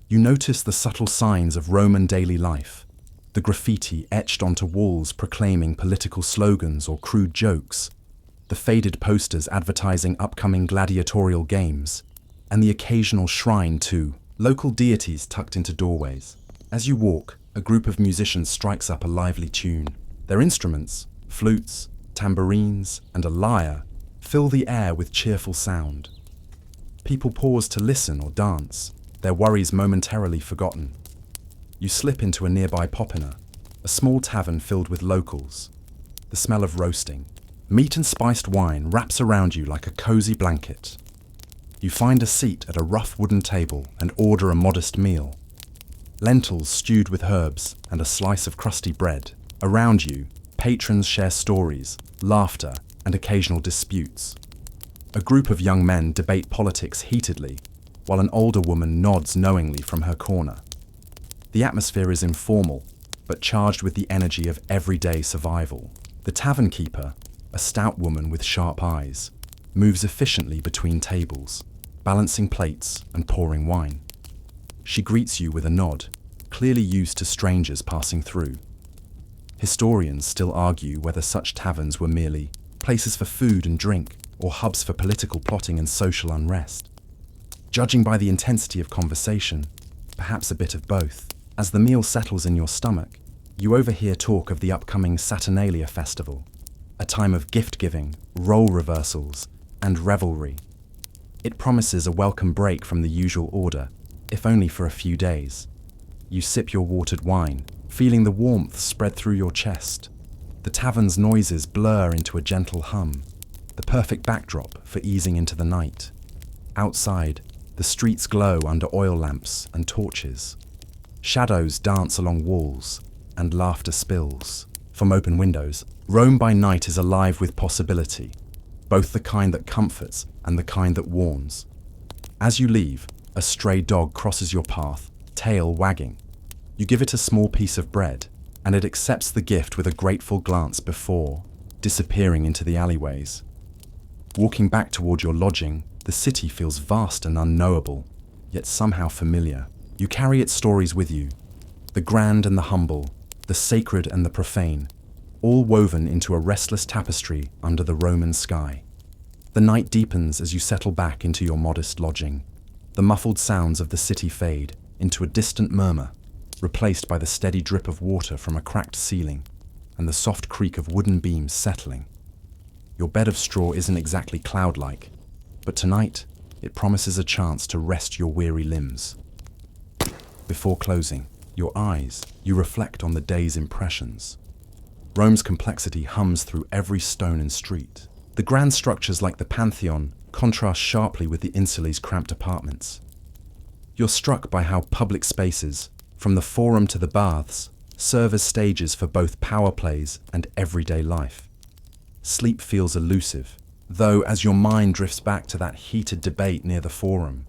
You notice the subtle signs of Roman daily life, the graffiti etched onto walls proclaiming political slogans or crude jokes, the faded posters advertising upcoming gladiatorial games, and the occasional shrine to local deities tucked into doorways. As you walk, a group of musicians strikes up a lively tune. Their instruments, flutes, tambourines, and a lyre, fill the air with cheerful sound. People pause to listen or dance, their worries momentarily forgotten. You slip into a nearby popina, a small tavern filled with locals. The smell of roasting, meat and spiced wine wraps around you like a cozy blanket. You find a seat at a rough wooden table and order a modest meal. lentils stewed with herbs, and a slice of crusty bread. Around you, patrons share stories, laughter, and occasional disputes. A group of young men debate politics heatedly, while an older woman nods knowingly from her corner. The atmosphere is informal, but charged with the energy of everyday survival. The tavern keeper, a stout woman with sharp eyes, moves efficiently between tables, balancing plates and pouring wine. She greets you with a nod, clearly used to strangers passing through. Historians still argue whether such taverns were merely places for food and drink or hubs for political plotting and social unrest. Judging by the intensity of conversation, perhaps a bit of both. As the meal settles in your stomach, you overhear talk of the upcoming Saturnalia festival, a time of gift-giving, role reversals, and revelry. It promises a welcome break from the usual order, if only for a few days. You sip your watered wine, feeling the warmth spread through your chest. The tavern's noises blur into a gentle hum, the perfect backdrop for easing into the night. Outside, the streets glow under oil lamps and torches. Shadows dance along walls, and laughter spills from open windows. Rome by night is alive with possibility, both the kind that comforts and the kind that warns. As you leave, a stray dog crosses your path, tail wagging. You give it a small piece of bread, and it accepts the gift with a grateful glance before disappearing into the alleyways. Walking back toward your lodging, the city feels vast and unknowable, yet somehow familiar. You carry its stories with you, the grand and the humble, the sacred and the profane, all woven into a restless tapestry under the Roman sky. The night deepens as you settle back into your modest lodging. The muffled sounds of the city fade into a distant murmur, replaced by the steady drip of water from a cracked ceiling and the soft creak of wooden beams settling. Your bed of straw isn't exactly cloud-like, but tonight it promises a chance to rest your weary limbs. Before closing your eyes, you reflect on the day's impressions. Rome's complexity hums through every stone and street. The grand structures like the Pantheon contrast sharply with the Insule's cramped apartments. You're struck by how public spaces, from the Forum to the baths, serve as stages for both power plays and everyday life. Sleep feels elusive, though as your mind drifts back to that heated debate near the Forum.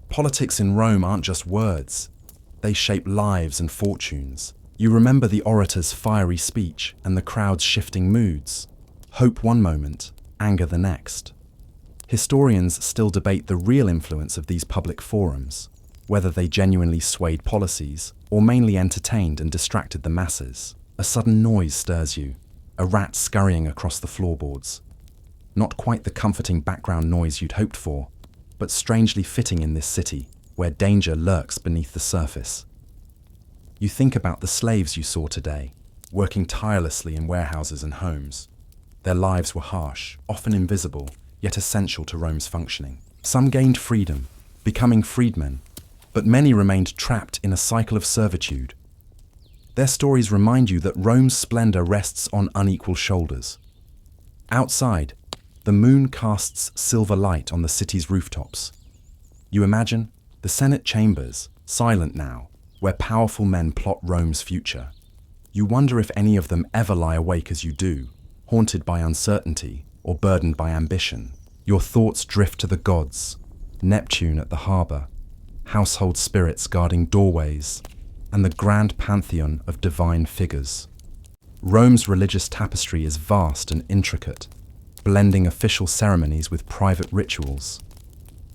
Politics in Rome aren't just words. They shape lives and fortunes. You remember the orator's fiery speech and the crowd's shifting moods. Hope one moment, anger the next. Historians still debate the real influence of these public forums, whether they genuinely swayed policies or mainly entertained and distracted the masses. A sudden noise stirs you, a rat scurrying across the floorboards. Not quite the comforting background noise you'd hoped for, but strangely fitting in this city where danger lurks beneath the surface. You think about the slaves you saw today, working tirelessly in warehouses and homes. Their lives were harsh, often invisible, yet essential to Rome's functioning. Some gained freedom, becoming freedmen, but many remained trapped in a cycle of servitude. Their stories remind you that Rome's splendor rests on unequal shoulders. Outside, the moon casts silver light on the city's rooftops. You imagine the Senate chambers, silent now, where powerful men plot Rome's future. You wonder if any of them ever lie awake as you do, haunted by uncertainty or burdened by ambition. Your thoughts drift to the gods, Neptune at the harbor, household spirits guarding doorways, and the grand pantheon of divine figures. Rome's religious tapestry is vast and intricate, blending official ceremonies with private rituals.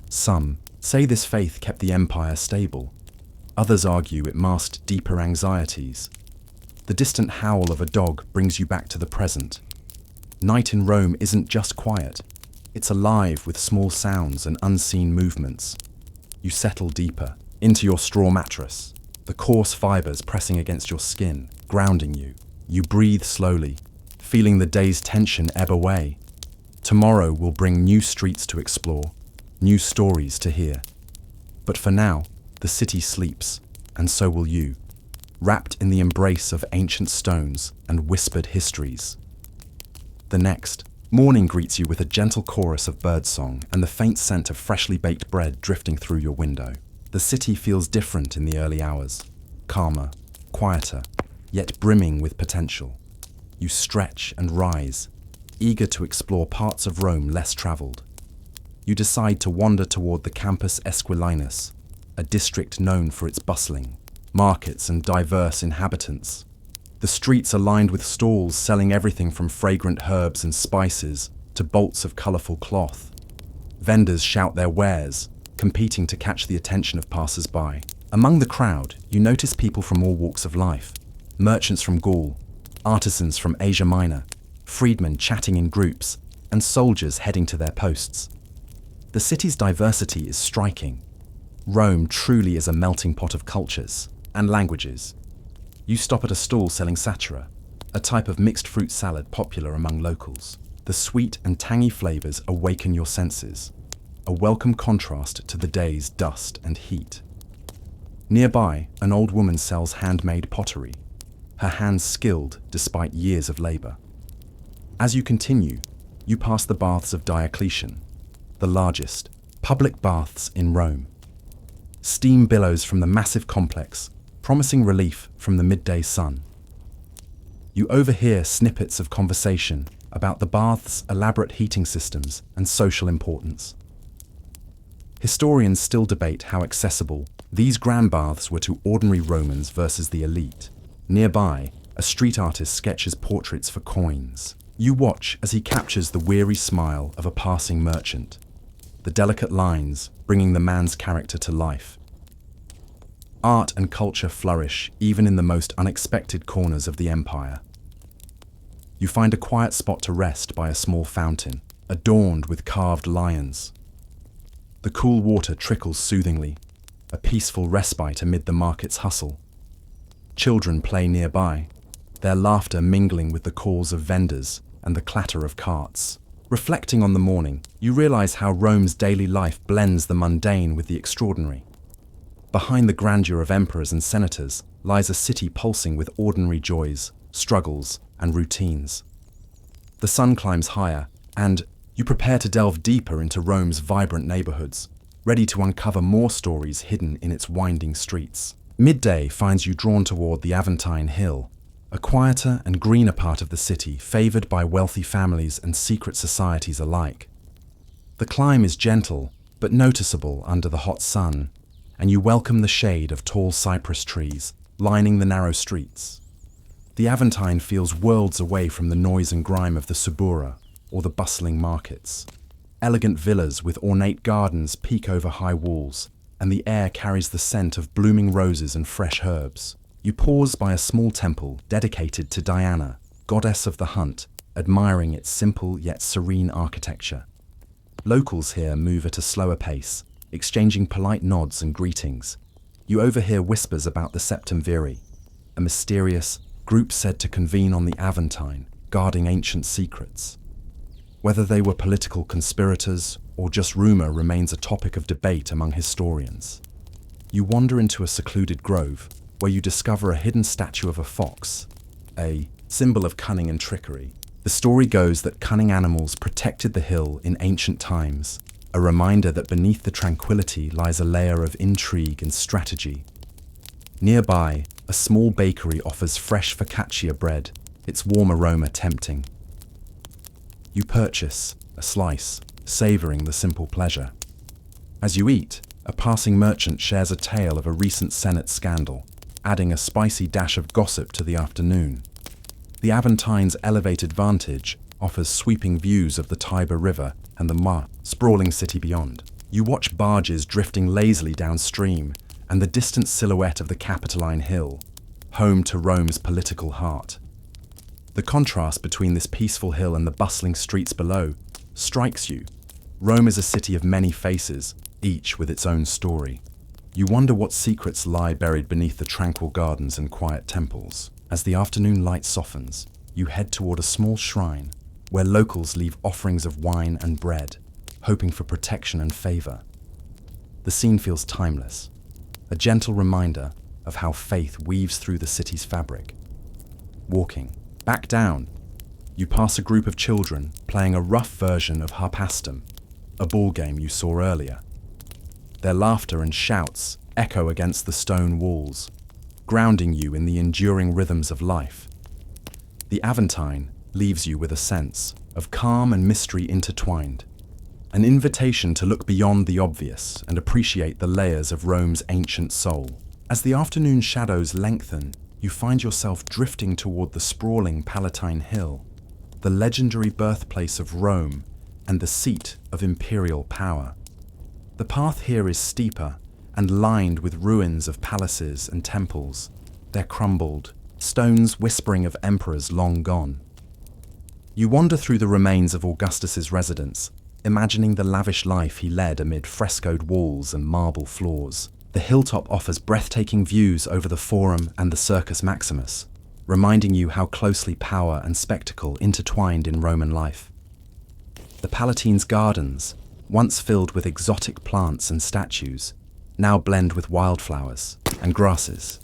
Some say this faith kept the empire stable. Others argue it masked deeper anxieties. The distant howl of a dog brings you back to the present. Night in Rome isn't just quiet. It's alive with small sounds and unseen movements. You settle deeper, into your straw mattress, the coarse fibers pressing against your skin, grounding you. You breathe slowly, feeling the day's tension ebb away. Tomorrow will bring new streets to explore, new stories to hear. But for now, the city sleeps, and so will you, wrapped in the embrace of ancient stones and whispered histories. The next, morning greets you with a gentle chorus of birdsong and the faint scent of freshly baked bread drifting through your window. The city feels different in the early hours. calmer, quieter, yet brimming with potential. You stretch and rise, eager to explore parts of Rome less traveled. You decide to wander toward the Campus Esquilinus, a district known for its bustling markets and diverse inhabitants. The streets are lined with stalls selling everything from fragrant herbs and spices to bolts of colourful cloth. Vendors shout their wares, competing to catch the attention of passers-by. Among the crowd, you notice people from all walks of life: merchants from Gaul, artisans from Asia Minor, freedmen chatting in groups, and soldiers heading to their posts. The city's diversity is striking. Rome truly is a melting pot of cultures and languages. You stop at a stall selling satira, a type of mixed fruit salad popular among locals. The sweet and tangy flavors awaken your senses, a welcome contrast to the day's dust and heat. Nearby, an old woman sells handmade pottery, her hands skilled despite years of labor. As you continue, you pass the baths of Diocletian, the largest public baths in Rome. Steam billows from the massive complex, promising relief from the midday sun. You overhear snippets of conversation about the bath's elaborate heating systems and social importance. Historians still debate how accessible these grand baths were to ordinary Romans versus the elite. Nearby, a street artist sketches portraits for coins. You watch as he captures the weary smile of a passing merchant, the delicate lines bringing the man's character to life. Art and culture flourish even in the most unexpected corners of the empire. You find a quiet spot to rest by a small fountain, adorned with carved lions. The cool water trickles soothingly, a peaceful respite amid the market's hustle. Children play nearby, their laughter mingling with the calls of vendors and the clatter of carts. Reflecting on the morning, you realize how Rome's daily life blends the mundane with the extraordinary. Behind the grandeur of emperors and senators lies a city pulsing with ordinary joys, struggles, and routines. The sun climbs higher, and you prepare to delve deeper into Rome's vibrant neighborhoods, ready to uncover more stories hidden in its winding streets. Midday finds you drawn toward the Aventine Hill, a quieter and greener part of the city favored by wealthy families and secret societies alike. The climb is gentle, but noticeable under the hot sun, and you welcome the shade of tall cypress trees lining the narrow streets. The Aventine feels worlds away from the noise and grime of the Subura or the bustling markets. Elegant villas with ornate gardens peek over high walls, and the air carries the scent of blooming roses and fresh herbs. You pause by a small temple dedicated to Diana, goddess of the hunt, admiring its simple yet serene architecture. Locals here move at a slower pace, exchanging polite nods and greetings. You overhear whispers about the Septemviri, a mysterious group said to convene on the Aventine, guarding ancient secrets. Whether they were political conspirators or just rumor remains a topic of debate among historians. You wander into a secluded grove, where you discover a hidden statue of a fox, a symbol of cunning and trickery. The story goes that cunning animals protected the hill in ancient times, a reminder that beneath the tranquility lies a layer of intrigue and strategy. Nearby, a small bakery offers fresh focaccia bread, its warm aroma tempting. You purchase a slice, savoring the simple pleasure. As you eat, a passing merchant shares a tale of a recent Senate scandal, adding a spicy dash of gossip to the afternoon. The Aventine's elevated vantage offers sweeping views of the Tiber River and the sprawling city beyond. You watch barges drifting lazily downstream and the distant silhouette of the Capitoline Hill, home to Rome's political heart. The contrast between this peaceful hill and the bustling streets below strikes you. Rome is a city of many faces, each with its own story. You wonder what secrets lie buried beneath the tranquil gardens and quiet temples. As the afternoon light softens, you head toward a small shrine where locals leave offerings of wine and bread, hoping for protection and favor. The scene feels timeless, a gentle reminder of how faith weaves through the city's fabric. Walking back down, you pass a group of children playing a rough version of harpastum, a ball game you saw earlier. Their laughter and shouts echo against the stone walls. grounding you in the enduring rhythms of life. The Aventine leaves you with a sense of calm and mystery intertwined, an invitation to look beyond the obvious and appreciate the layers of Rome's ancient soul. As the afternoon shadows lengthen, you find yourself drifting toward the sprawling Palatine Hill, the legendary birthplace of Rome and the seat of imperial power. The path here is steeper and lined with ruins of palaces and temples, their crumbled stones whispering of emperors long gone. You wander through the remains of Augustus's residence, imagining the lavish life he led amid frescoed walls and marble floors. The hilltop offers breathtaking views over the Forum and the Circus Maximus, reminding you how closely power and spectacle intertwined in Roman life. The Palatine's gardens, once filled with exotic plants and statues, now blend with wildflowers and grasses.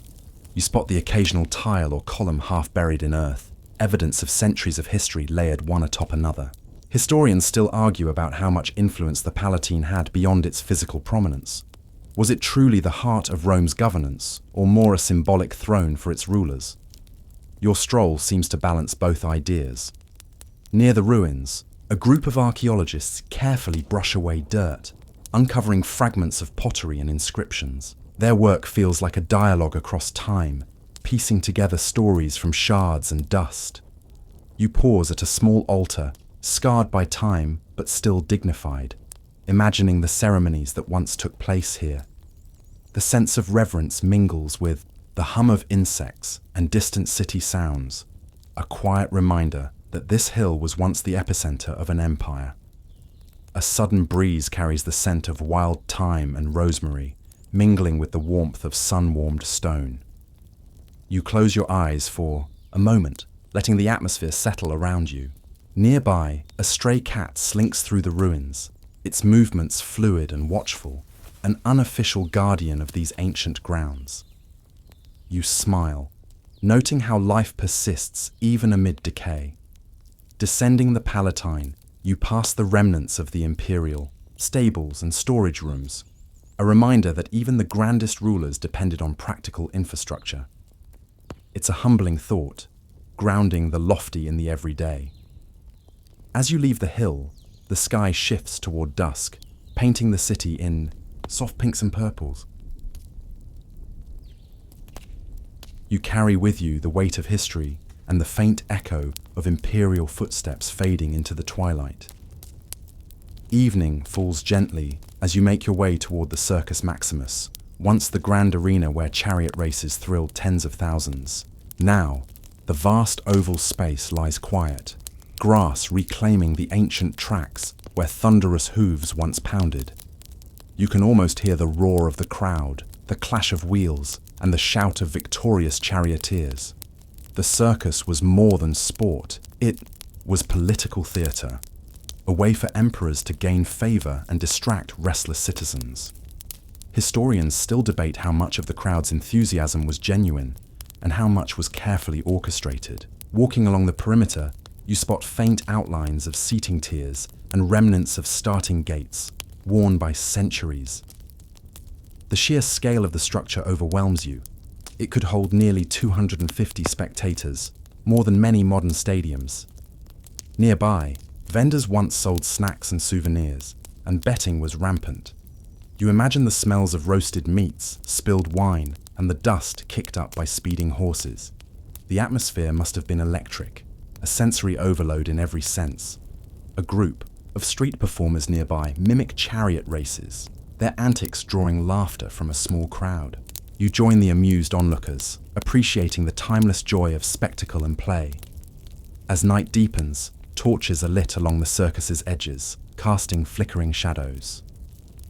You spot the occasional tile or column half buried in earth, evidence of centuries of history layered one atop another. Historians still argue about how much influence the Palatine had beyond its physical prominence. Was it truly the heart of Rome's governance, or more a symbolic throne for its rulers? Your stroll seems to balance both ideas. Near the ruins, a group of archaeologists carefully brush away dirt, uncovering fragments of pottery and inscriptions. Their work feels like a dialogue across time, piecing together stories from shards and dust. You pause at a small altar, scarred by time but still dignified, imagining the ceremonies that once took place here. The sense of reverence mingles with the hum of insects and distant city sounds, a quiet reminder that this hill was once the epicenter of an empire. A sudden breeze carries the scent of wild thyme and rosemary, mingling with the warmth of sun-warmed stone. You close your eyes for a moment, letting the atmosphere settle around you. Nearby, a stray cat slinks through the ruins, its movements fluid and watchful, an unofficial guardian of these ancient grounds. You smile, noting how life persists even amid decay. Descending the Palatine, you pass the remnants of the imperial stables and storage rooms, a reminder that even the grandest rulers depended on practical infrastructure. It's a humbling thought, grounding the lofty in the everyday. As you leave the hill, the sky shifts toward dusk, painting the city in soft pinks and purples. You carry with you the weight of history and the faint echo of imperial footsteps fading into the twilight. Evening falls gently as you make your way toward the Circus Maximus, once the grand arena where chariot races thrilled tens of thousands. Now, the vast oval space lies quiet, grass reclaiming the ancient tracks where thunderous hooves once pounded. You can almost hear the roar of the crowd, the clash of wheels, and the shout of victorious charioteers. The circus was more than sport. It was political theatre, a way for emperors to gain favor and distract restless citizens. Historians still debate how much of the crowd's enthusiasm was genuine and how much was carefully orchestrated. Walking along the perimeter, you spot faint outlines of seating tiers and remnants of starting gates, worn by centuries. The sheer scale of the structure overwhelms you. It could hold nearly 250 spectators, more than many modern stadiums. Nearby, vendors once sold snacks and souvenirs, and betting was rampant. You imagine the smells of roasted meats, spilled wine, and the dust kicked up by speeding horses. The atmosphere must have been electric, a sensory overload in every sense. A group of street performers nearby mimic chariot races, their antics drawing laughter from a small crowd. You join the amused onlookers, appreciating the timeless joy of spectacle and play. As night deepens, torches are lit along the circus's edges, casting flickering shadows.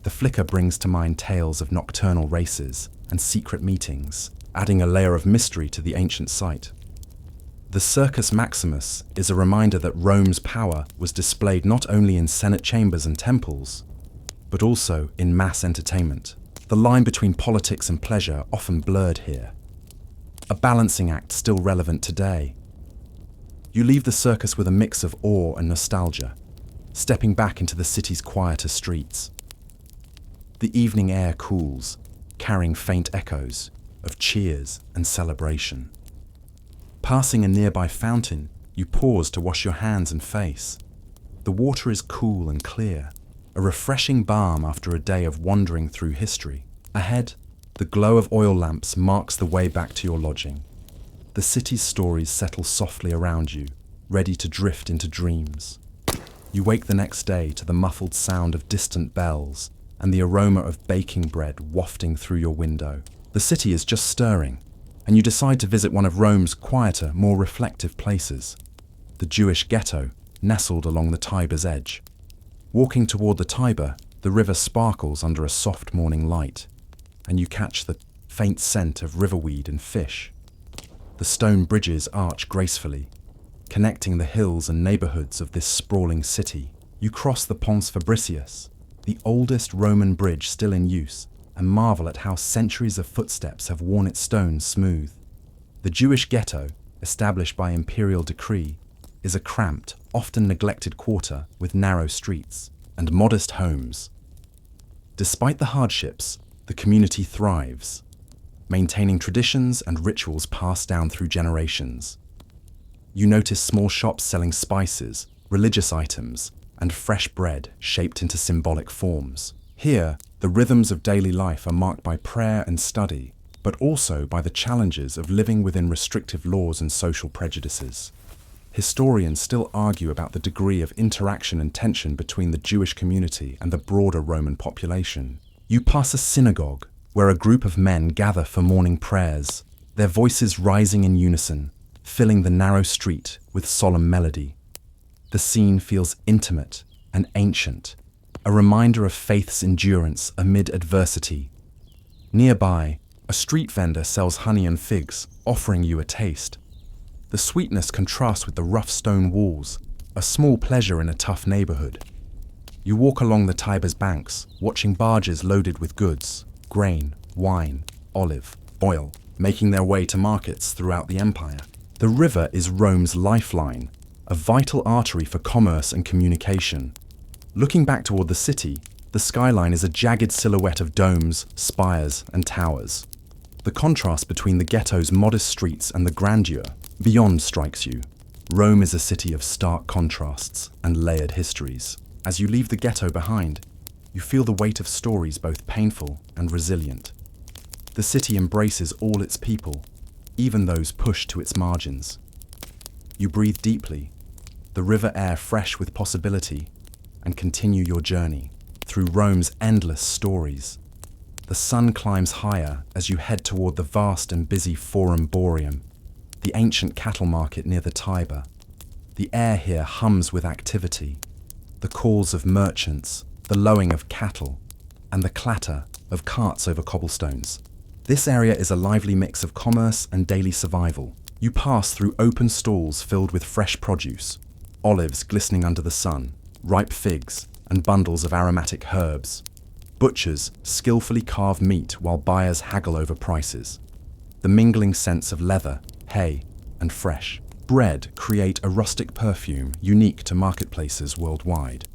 The flicker brings to mind tales of nocturnal races and secret meetings, adding a layer of mystery to the ancient site. The Circus Maximus is a reminder that Rome's power was displayed not only in Senate chambers and temples, but also in mass entertainment. The line between politics and pleasure often blurred here, a balancing act still relevant today. You leave the circus with a mix of awe and nostalgia, stepping back into the city's quieter streets. The evening air cools, carrying faint echoes. of cheers and celebration. Passing a nearby fountain, you pause to wash your hands and face. The water is cool and clear, a refreshing balm after a day of wandering through history. Ahead, the glow of oil lamps marks the way back to your lodging. The city's stories settle softly around you, ready to drift into dreams. You wake the next day to the muffled sound of distant bells and the aroma of baking bread wafting through your window. The city is just stirring, and you decide to visit one of Rome's quieter, more reflective places, the Jewish ghetto nestled along the Tiber's edge. Walking toward the Tiber, the river sparkles under a soft morning light, and you catch the faint scent of riverweed and fish. The stone bridges arch gracefully, connecting the hills and neighborhoods of this sprawling city. You cross the Pons Fabricius, the oldest Roman bridge still in use, and marvel at how centuries of footsteps have worn its stones smooth. The Jewish ghetto, established by imperial decree, is a cramped, often neglected quarter with narrow streets and modest homes. Despite the hardships, the community thrives, maintaining traditions and rituals passed down through generations. You notice small shops selling spices, religious items, and fresh bread shaped into symbolic forms. Here, the rhythms of daily life are marked by prayer and study, but also by the challenges of living within restrictive laws and social prejudices. Historians still argue about the degree of interaction and tension between the Jewish community and the broader Roman population. You pass a synagogue, where a group of men gather for morning prayers, their voices rising in unison, filling the narrow street with solemn melody. The scene feels intimate and ancient, a reminder of faith's endurance amid adversity. Nearby, a street vendor sells honey and figs, offering you a taste. The sweetness contrasts with the rough stone walls, a small pleasure in a tough neighborhood. You walk along the Tiber's banks, watching barges loaded with goods, grain, wine, olive, oil, making their way to markets throughout the empire. The river is Rome's lifeline, a vital artery for commerce and communication. Looking back toward the city, the skyline is a jagged silhouette of domes, spires, and towers. The contrast between the ghetto's modest streets and the grandeur beyond strikes you. Rome is a city of stark contrasts and layered histories. As you leave the ghetto behind, you feel the weight of stories both painful and resilient. The city embraces all its people, even those pushed to its margins. You breathe deeply, the river air fresh with possibility, and continue your journey through Rome's endless stories. The sun climbs higher as you head toward the vast and busy Forum Boarium, the ancient cattle market near the Tiber. The air here hums with activity, the calls of merchants, the lowing of cattle, and the clatter of carts over cobblestones. This area is a lively mix of commerce and daily survival. You pass through open stalls filled with fresh produce, olives glistening under the sun, ripe figs, and bundles of aromatic herbs. Butchers skillfully carve meat while buyers haggle over prices. The mingling scents of leather, hay, and fresh bread create a rustic perfume unique to marketplaces worldwide.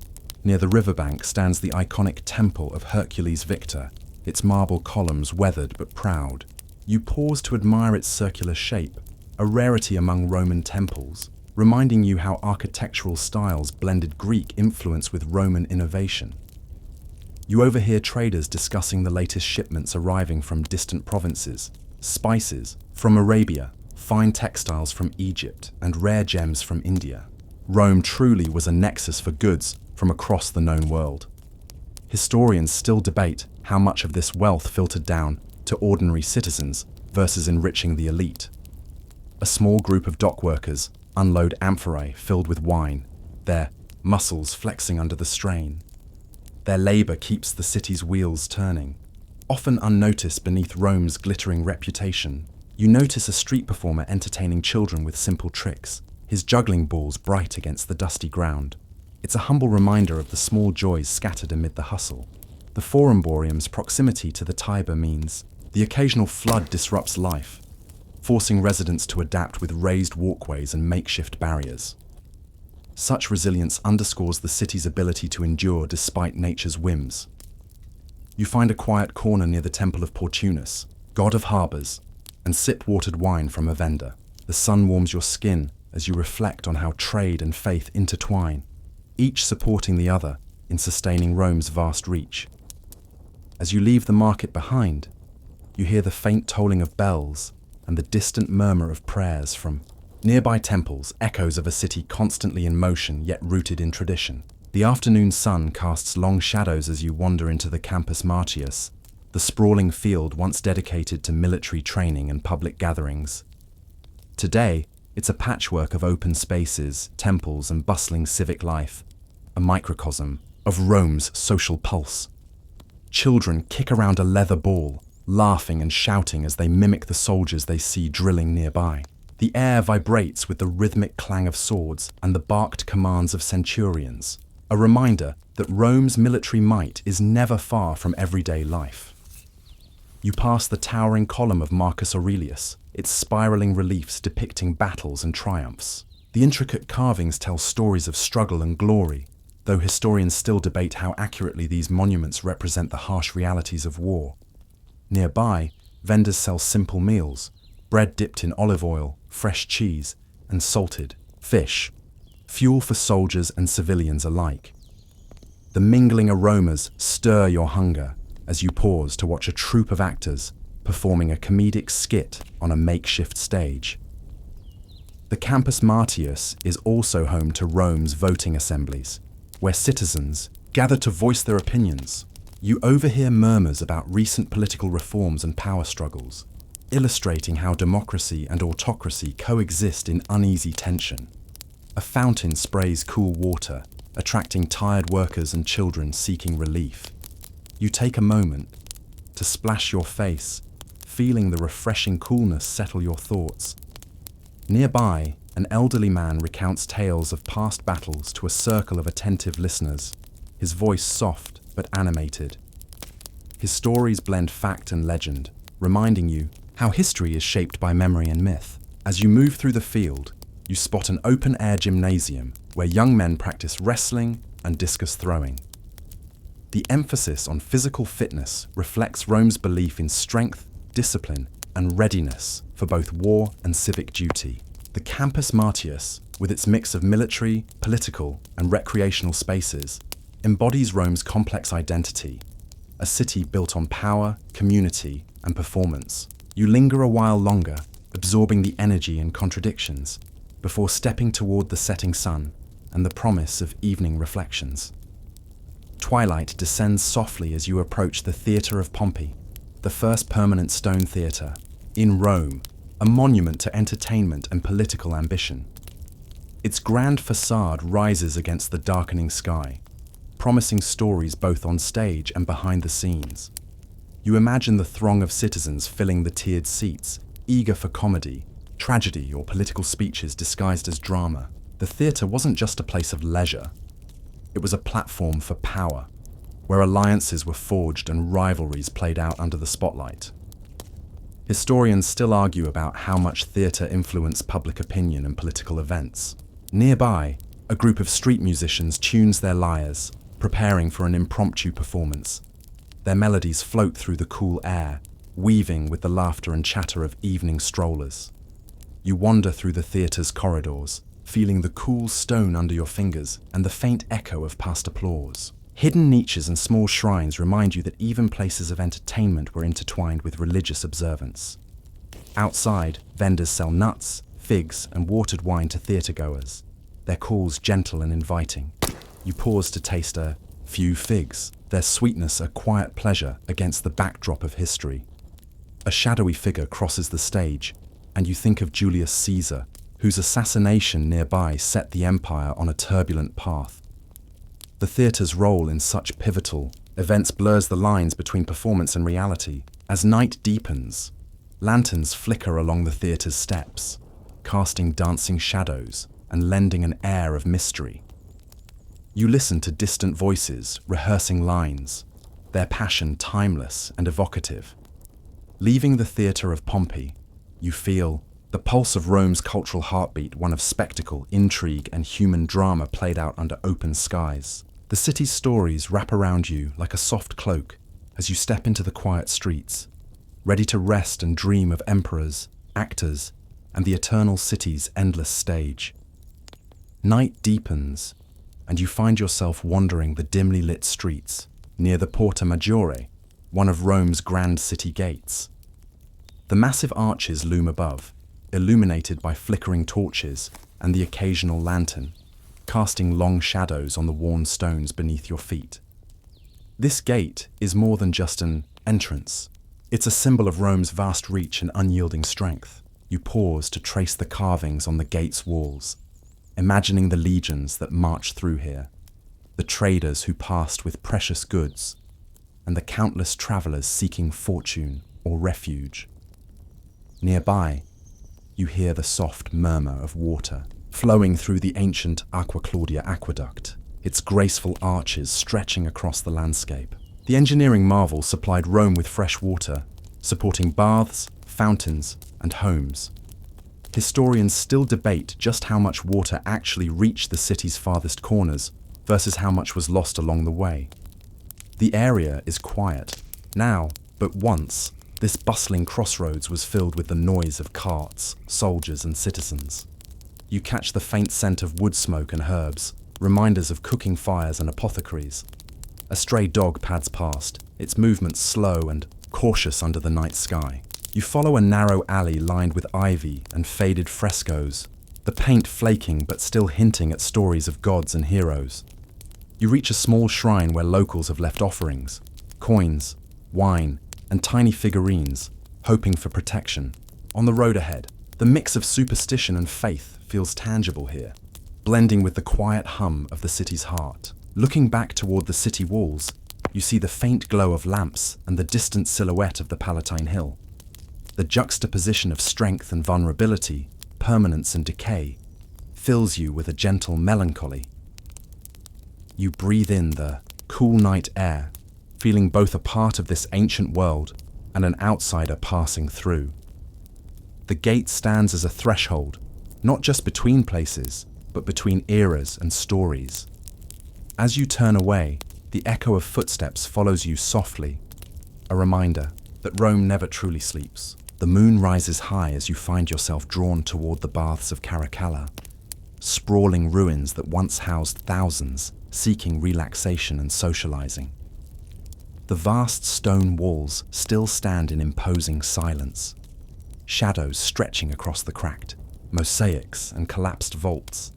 Near the riverbank stands the iconic Temple of Hercules Victor, its marble columns weathered but proud. You pause to admire its circular shape, a rarity among Roman temples, reminding you how architectural styles blended Greek influence with Roman innovation. You overhear traders discussing the latest shipments arriving from distant provinces, spices from Arabia, fine textiles from Egypt, and rare gems from India. Rome truly was a nexus for goods from across the known world. Historians still debate how much of this wealth filtered down to ordinary citizens versus enriching the elite. A small group of dock workers unload amphorae filled with wine, their muscles flexing under the strain. Their labor keeps the city's wheels turning. Often unnoticed beneath Rome's glittering reputation, you notice a street performer entertaining children with simple tricks, his juggling balls bright against the dusty ground. It's a humble reminder of the small joys scattered amid the hustle. The Forum Boarium's proximity to the Tiber means the occasional flood disrupts life, forcing residents to adapt with raised walkways and makeshift barriers. Such resilience underscores the city's ability to endure despite nature's whims. You find a quiet corner near the Temple of Portunus, god of harbours, and sip watered wine from a vendor. The sun warms your skin as you reflect on how trade and faith intertwine, each supporting the other in sustaining Rome's vast reach. As you leave the market behind, you hear the faint tolling of bells and the distant murmur of prayers from nearby temples, echoes of a city constantly in motion yet rooted in tradition. The afternoon sun casts long shadows as you wander into the Campus Martius, the sprawling field once dedicated to military training and public gatherings. Today, it's a patchwork of open spaces, temples, and bustling civic life, a microcosm of Rome's social pulse. Children kick around a leather ball, laughing and shouting as they mimic the soldiers they see drilling nearby. The air vibrates with the rhythmic clang of swords and the barked commands of centurions, a reminder that Rome's military might is never far from everyday life. You pass the towering column of Marcus Aurelius, its spiraling reliefs depicting battles and triumphs. The intricate carvings tell stories of struggle and glory, though historians still debate how accurately these monuments represent the harsh realities of war. Nearby, vendors sell simple meals, bread dipped in olive oil, fresh cheese, and salted fish, fuel for soldiers and civilians alike. The mingling aromas stir your hunger as you pause to watch a troupe of actors performing a comedic skit on a makeshift stage. The Campus Martius is also home to Rome's voting assemblies, where citizens gather to voice their opinions. You overhear murmurs about recent political reforms and power struggles, illustrating how democracy and autocracy coexist in uneasy tension. A fountain sprays cool water, attracting tired workers and children seeking relief. You take a moment to splash your face, feeling the refreshing coolness settle your thoughts. Nearby, an elderly man recounts tales of past battles to a circle of attentive listeners, his voice soft but animated. His stories blend fact and legend, reminding you how history is shaped by memory and myth. As you move through the field, you spot an open-air gymnasium where young men practice wrestling and discus throwing. The emphasis on physical fitness reflects Rome's belief in strength, discipline, and readiness for both war and civic duty. The Campus Martius, with its mix of military, political, and recreational spaces, embodies Rome's complex identity, a city built on power, community, and performance. You linger a while longer, absorbing the energy and contradictions, before stepping toward the setting sun and the promise of evening reflections. Twilight descends softly as you approach the Theatre of Pompey, the first permanent stone theatre in Rome, a monument to entertainment and political ambition. Its grand facade rises against the darkening sky, promising stories both on stage and behind the scenes. You imagine the throng of citizens filling the tiered seats, eager for comedy, tragedy, or political speeches disguised as drama. The theatre wasn't just a place of leisure. It was a platform for power, where alliances were forged and rivalries played out under the spotlight. Historians still argue about how much theatre influenced public opinion and political events. Nearby, a group of street musicians tunes their lyres, preparing for an impromptu performance. Their melodies float through the cool air, weaving with the laughter and chatter of evening strollers. You wander through the theatre's corridors, feeling the cool stone under your fingers and the faint echo of past applause. Hidden niches and small shrines remind you that even places of entertainment were intertwined with religious observance. Outside, vendors sell nuts, figs, and watered wine to theatregoers, their calls gentle and inviting. You pause to taste a few figs, their sweetness a quiet pleasure against the backdrop of history. A shadowy figure crosses the stage, and you think of Julius Caesar, whose assassination nearby set the empire on a turbulent path. The theatre's role in such pivotal events blurs the lines between performance and reality. As night deepens, lanterns flicker along the theatre's steps, casting dancing shadows and lending an air of mystery. You listen to distant voices rehearsing lines, their passion timeless and evocative. Leaving the Theatre of Pompey, you feel the pulse of Rome's cultural heartbeat, one of spectacle, intrigue, and human drama played out under open skies. The city's stories wrap around you like a soft cloak as you step into the quiet streets, ready to rest and dream of emperors, actors, and the eternal city's endless stage. Night deepens, and you find yourself wandering the dimly lit streets near the Porta Maggiore, one of Rome's grand city gates. The massive arches loom above, illuminated by flickering torches and the occasional lantern, casting long shadows on the worn stones beneath your feet. This gate is more than just an entrance. It's a symbol of Rome's vast reach and unyielding strength. You pause to trace the carvings on the gate's walls, imagining the legions that marched through here, the traders who passed with precious goods, and the countless travelers seeking fortune or refuge. Nearby, you hear the soft murmur of water flowing through the ancient Aqua Claudia aqueduct, its graceful arches stretching across the landscape. The engineering marvel supplied Rome with fresh water, supporting baths, fountains, and homes. Historians still debate just how much water actually reached the city's farthest corners versus how much was lost along the way. The area is quiet now, but once, this bustling crossroads was filled with the noise of carts, soldiers, and citizens. You catch the faint scent of wood smoke and herbs, reminders of cooking fires and apothecaries. A stray dog pads past, its movements slow and cautious under the night sky. You follow a narrow alley lined with ivy and faded frescoes, the paint flaking but still hinting at stories of gods and heroes. You reach a small shrine where locals have left offerings, coins, wine, and tiny figurines, hoping for protection. On the road ahead, the mix of superstition and faith feels tangible here, blending with the quiet hum of the city's heart. Looking back toward the city walls, you see the faint glow of lamps and the distant silhouette of the Palatine Hill. The juxtaposition of strength and vulnerability, permanence and decay, fills you with a gentle melancholy. You breathe in the cool night air, feeling both a part of this ancient world and an outsider passing through. The gate stands as a threshold, not just between places, but between eras and stories. As you turn away, the echo of footsteps follows you softly, a reminder that Rome never truly sleeps. The moon rises high as you find yourself drawn toward the baths of Caracalla, sprawling ruins that once housed thousands seeking relaxation and socializing. The vast stone walls still stand in imposing silence, shadows stretching across the cracked mosaics and collapsed vaults.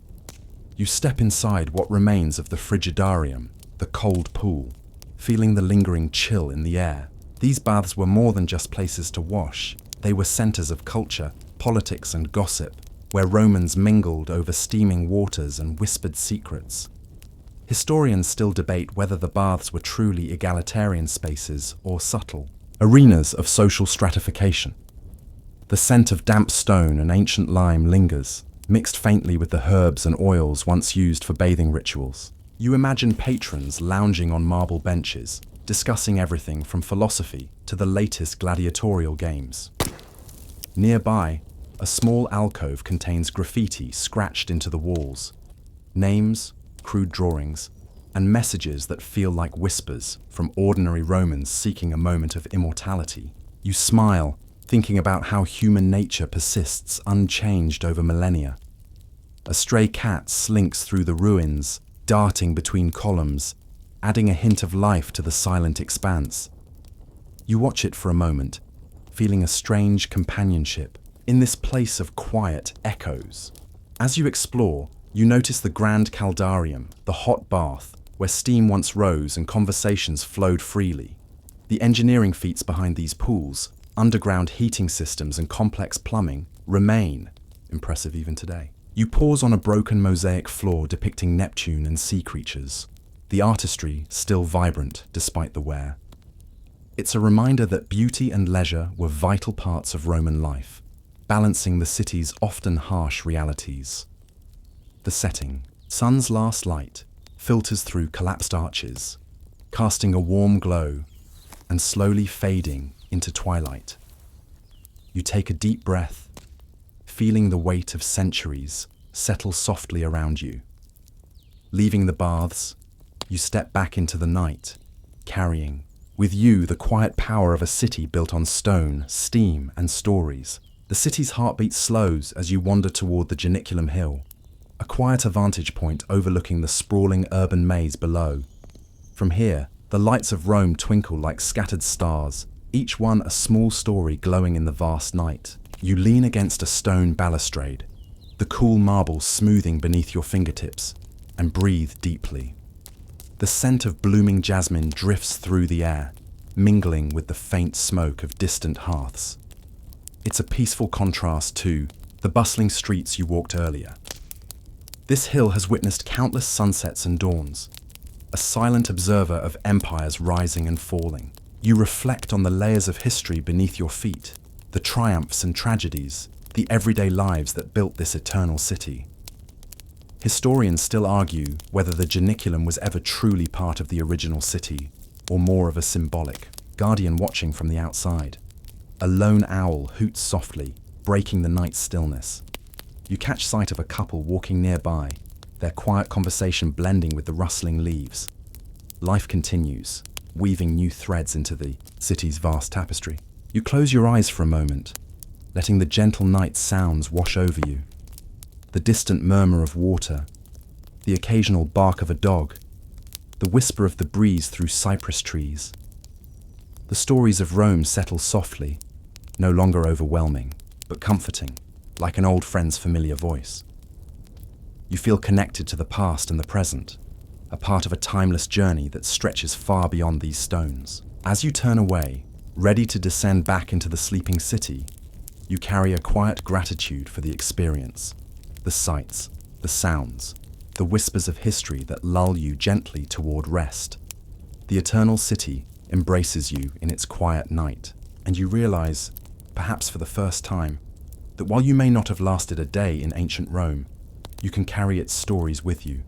You step inside what remains of the frigidarium, the cold pool, feeling the lingering chill in the air. These baths were more than just places to wash. They were centers of culture, politics, and gossip, where Romans mingled over steaming waters and whispered secrets. Historians still debate whether the baths were truly egalitarian spaces or subtle arenas of social stratification. The scent of damp stone and ancient lime lingers, mixed faintly with the herbs and oils once used for bathing rituals. You imagine patrons lounging on marble benches, discussing everything from philosophy to the latest gladiatorial games. Nearby, a small alcove contains graffiti scratched into the walls, names, crude drawings, and messages that feel like whispers from ordinary Romans seeking a moment of immortality. You smile, thinking about how human nature persists unchanged over millennia. A stray cat slinks through the ruins, darting between columns, adding a hint of life to the silent expanse. You watch it for a moment, feeling a strange companionship in this place of quiet echoes. As you explore, you notice the grand caldarium, the hot bath, where steam once rose and conversations flowed freely. The engineering feats behind these pools, underground heating systems and complex plumbing, remain impressive even today. You pause on a broken mosaic floor depicting Neptune and sea creatures, the artistry still vibrant despite the wear. It's a reminder that beauty and leisure were vital parts of Roman life, balancing the city's often harsh realities. The setting, sun's last light, filters through collapsed arches, casting a warm glow and slowly fading into twilight. You take a deep breath, feeling the weight of centuries settle softly around you. Leaving the baths, you step back into the night, carrying With you, the quiet power of a city built on stone, steam, and stories. The city's heartbeat slows as you wander toward the Janiculum Hill, a quieter vantage point overlooking the sprawling urban maze below. From here, the lights of Rome twinkle like scattered stars, each one a small story glowing in the vast night. You lean against a stone balustrade, the cool marble smoothing beneath your fingertips, and breathe deeply. The scent of blooming jasmine drifts through the air, mingling with the faint smoke of distant hearths. It's a peaceful contrast to the bustling streets you walked earlier. This hill has witnessed countless sunsets and dawns, a silent observer of empires rising and falling. You reflect on the layers of history beneath your feet, the triumphs and tragedies, the everyday lives that built this eternal city. Historians still argue whether the Janiculum was ever truly part of the original city, or more of a symbolic guardian watching from the outside. A lone owl hoots softly, breaking the night's stillness. You catch sight of a couple walking nearby, their quiet conversation blending with the rustling leaves. Life continues, weaving new threads into the city's vast tapestry. You close your eyes for a moment, letting the gentle night sounds wash over you. The distant murmur of water, the occasional bark of a dog, the whisper of the breeze through cypress trees. The stories of Rome settle softly, no longer overwhelming, but comforting, like an old friend's familiar voice. You feel connected to the past and the present, a part of a timeless journey that stretches far beyond these stones. As you turn away, ready to descend back into the sleeping city, you carry a quiet gratitude for the experience, the sights, the sounds, the whispers of history that lull you gently toward rest. The eternal city embraces you in its quiet night, and you realize, perhaps for the first time, that while you may not have lasted a day in ancient Rome, you can carry its stories with you,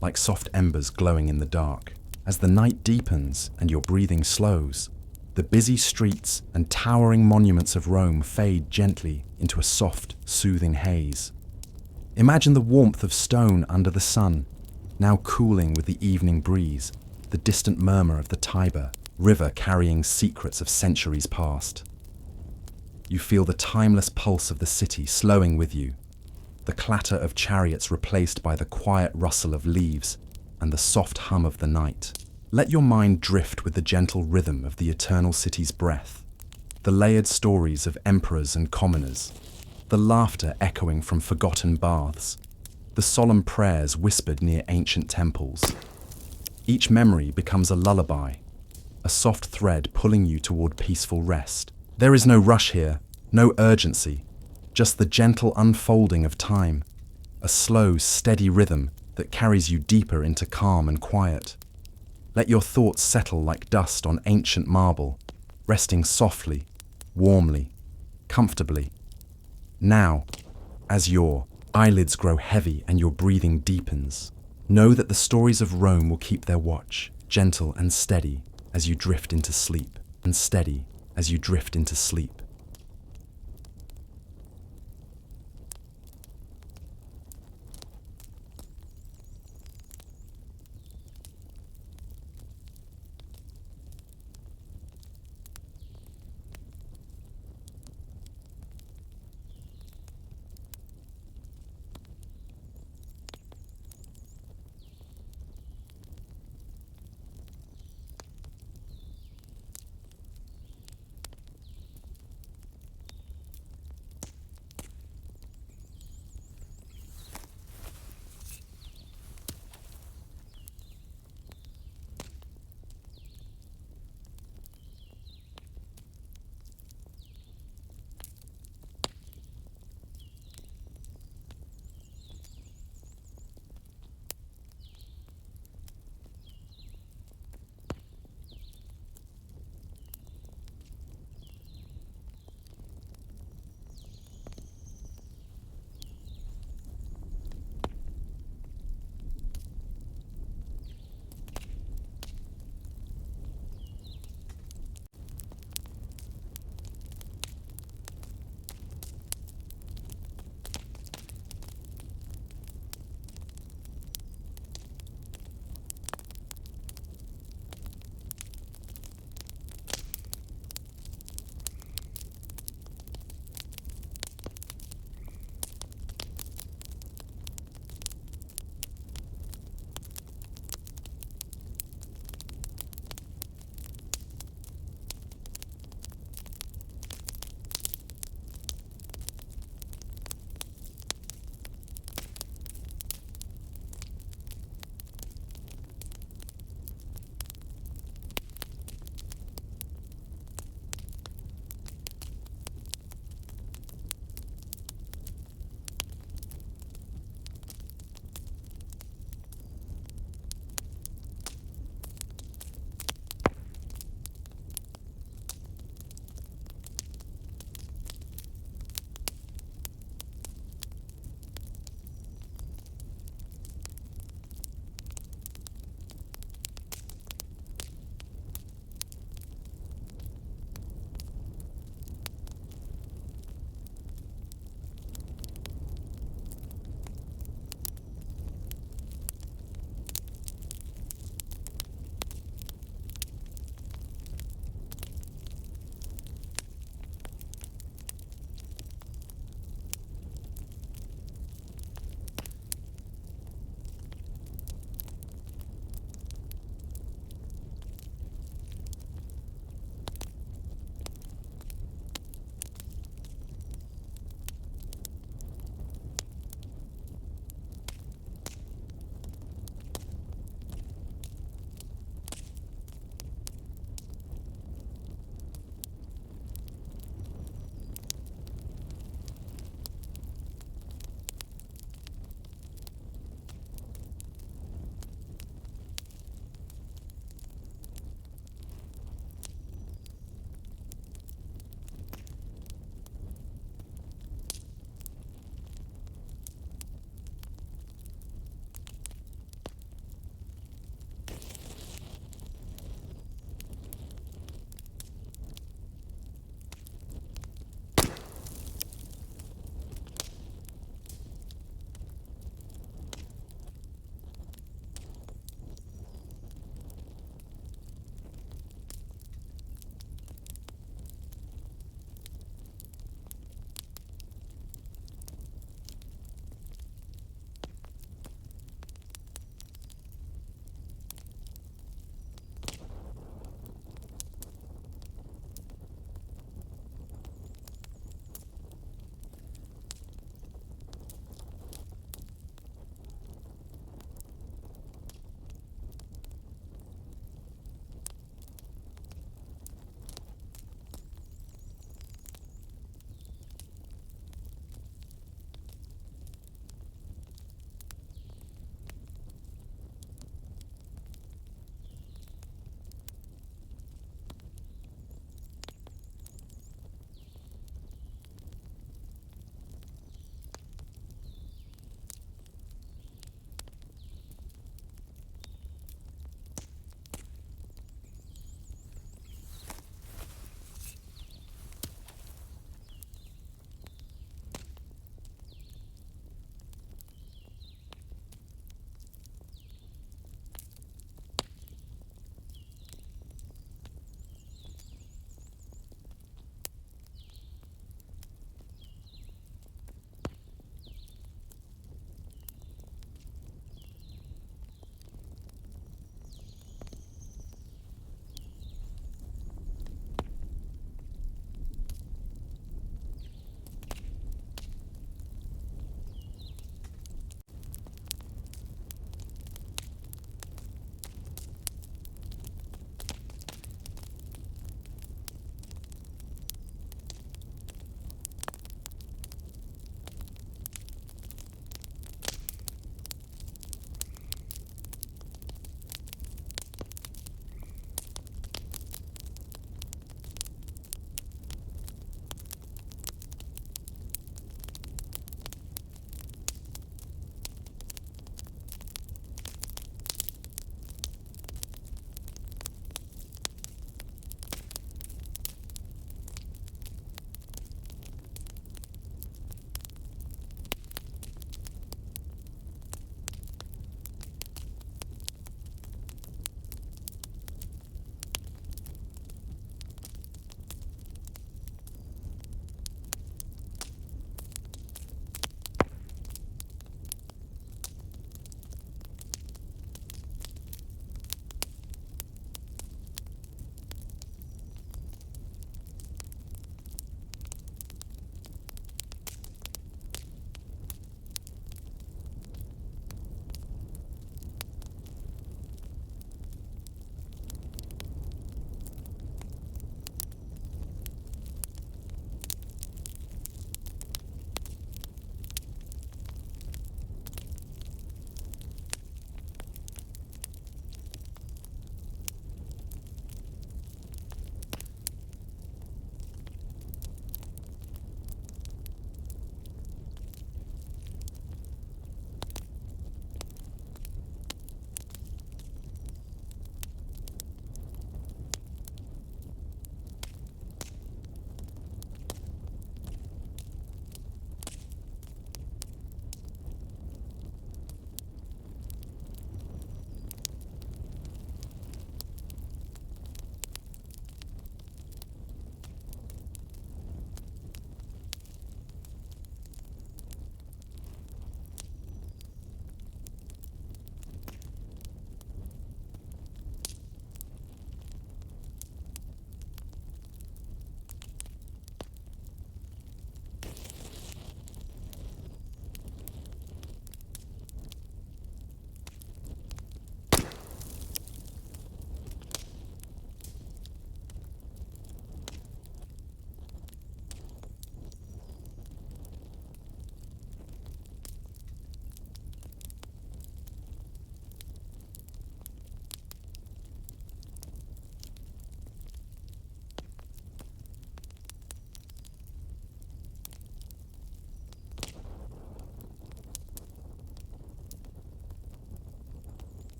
like soft embers glowing in the dark. As the night deepens and your breathing slows, the busy streets and towering monuments of Rome fade gently into a soft, soothing haze. Imagine the warmth of stone under the sun, now cooling with the evening breeze, the distant murmur of the Tiber, river carrying secrets of centuries past. You feel the timeless pulse of the city slowing with you, the clatter of chariots replaced by the quiet rustle of leaves and the soft hum of the night. Let your mind drift with the gentle rhythm of the eternal city's breath, the layered stories of emperors and commoners, the laughter echoing from forgotten baths, the solemn prayers whispered near ancient temples. Each memory becomes a lullaby, a soft thread pulling you toward peaceful rest. There is no rush here, no urgency, just the gentle unfolding of time, a slow, steady rhythm that carries you deeper into calm and quiet. Let your thoughts settle like dust on ancient marble, resting softly, warmly, comfortably. Now, as your eyelids grow heavy and your breathing deepens, know that the stories of Rome will keep their watch, gentle and steady as you drift into sleep, and steady as you drift into sleep.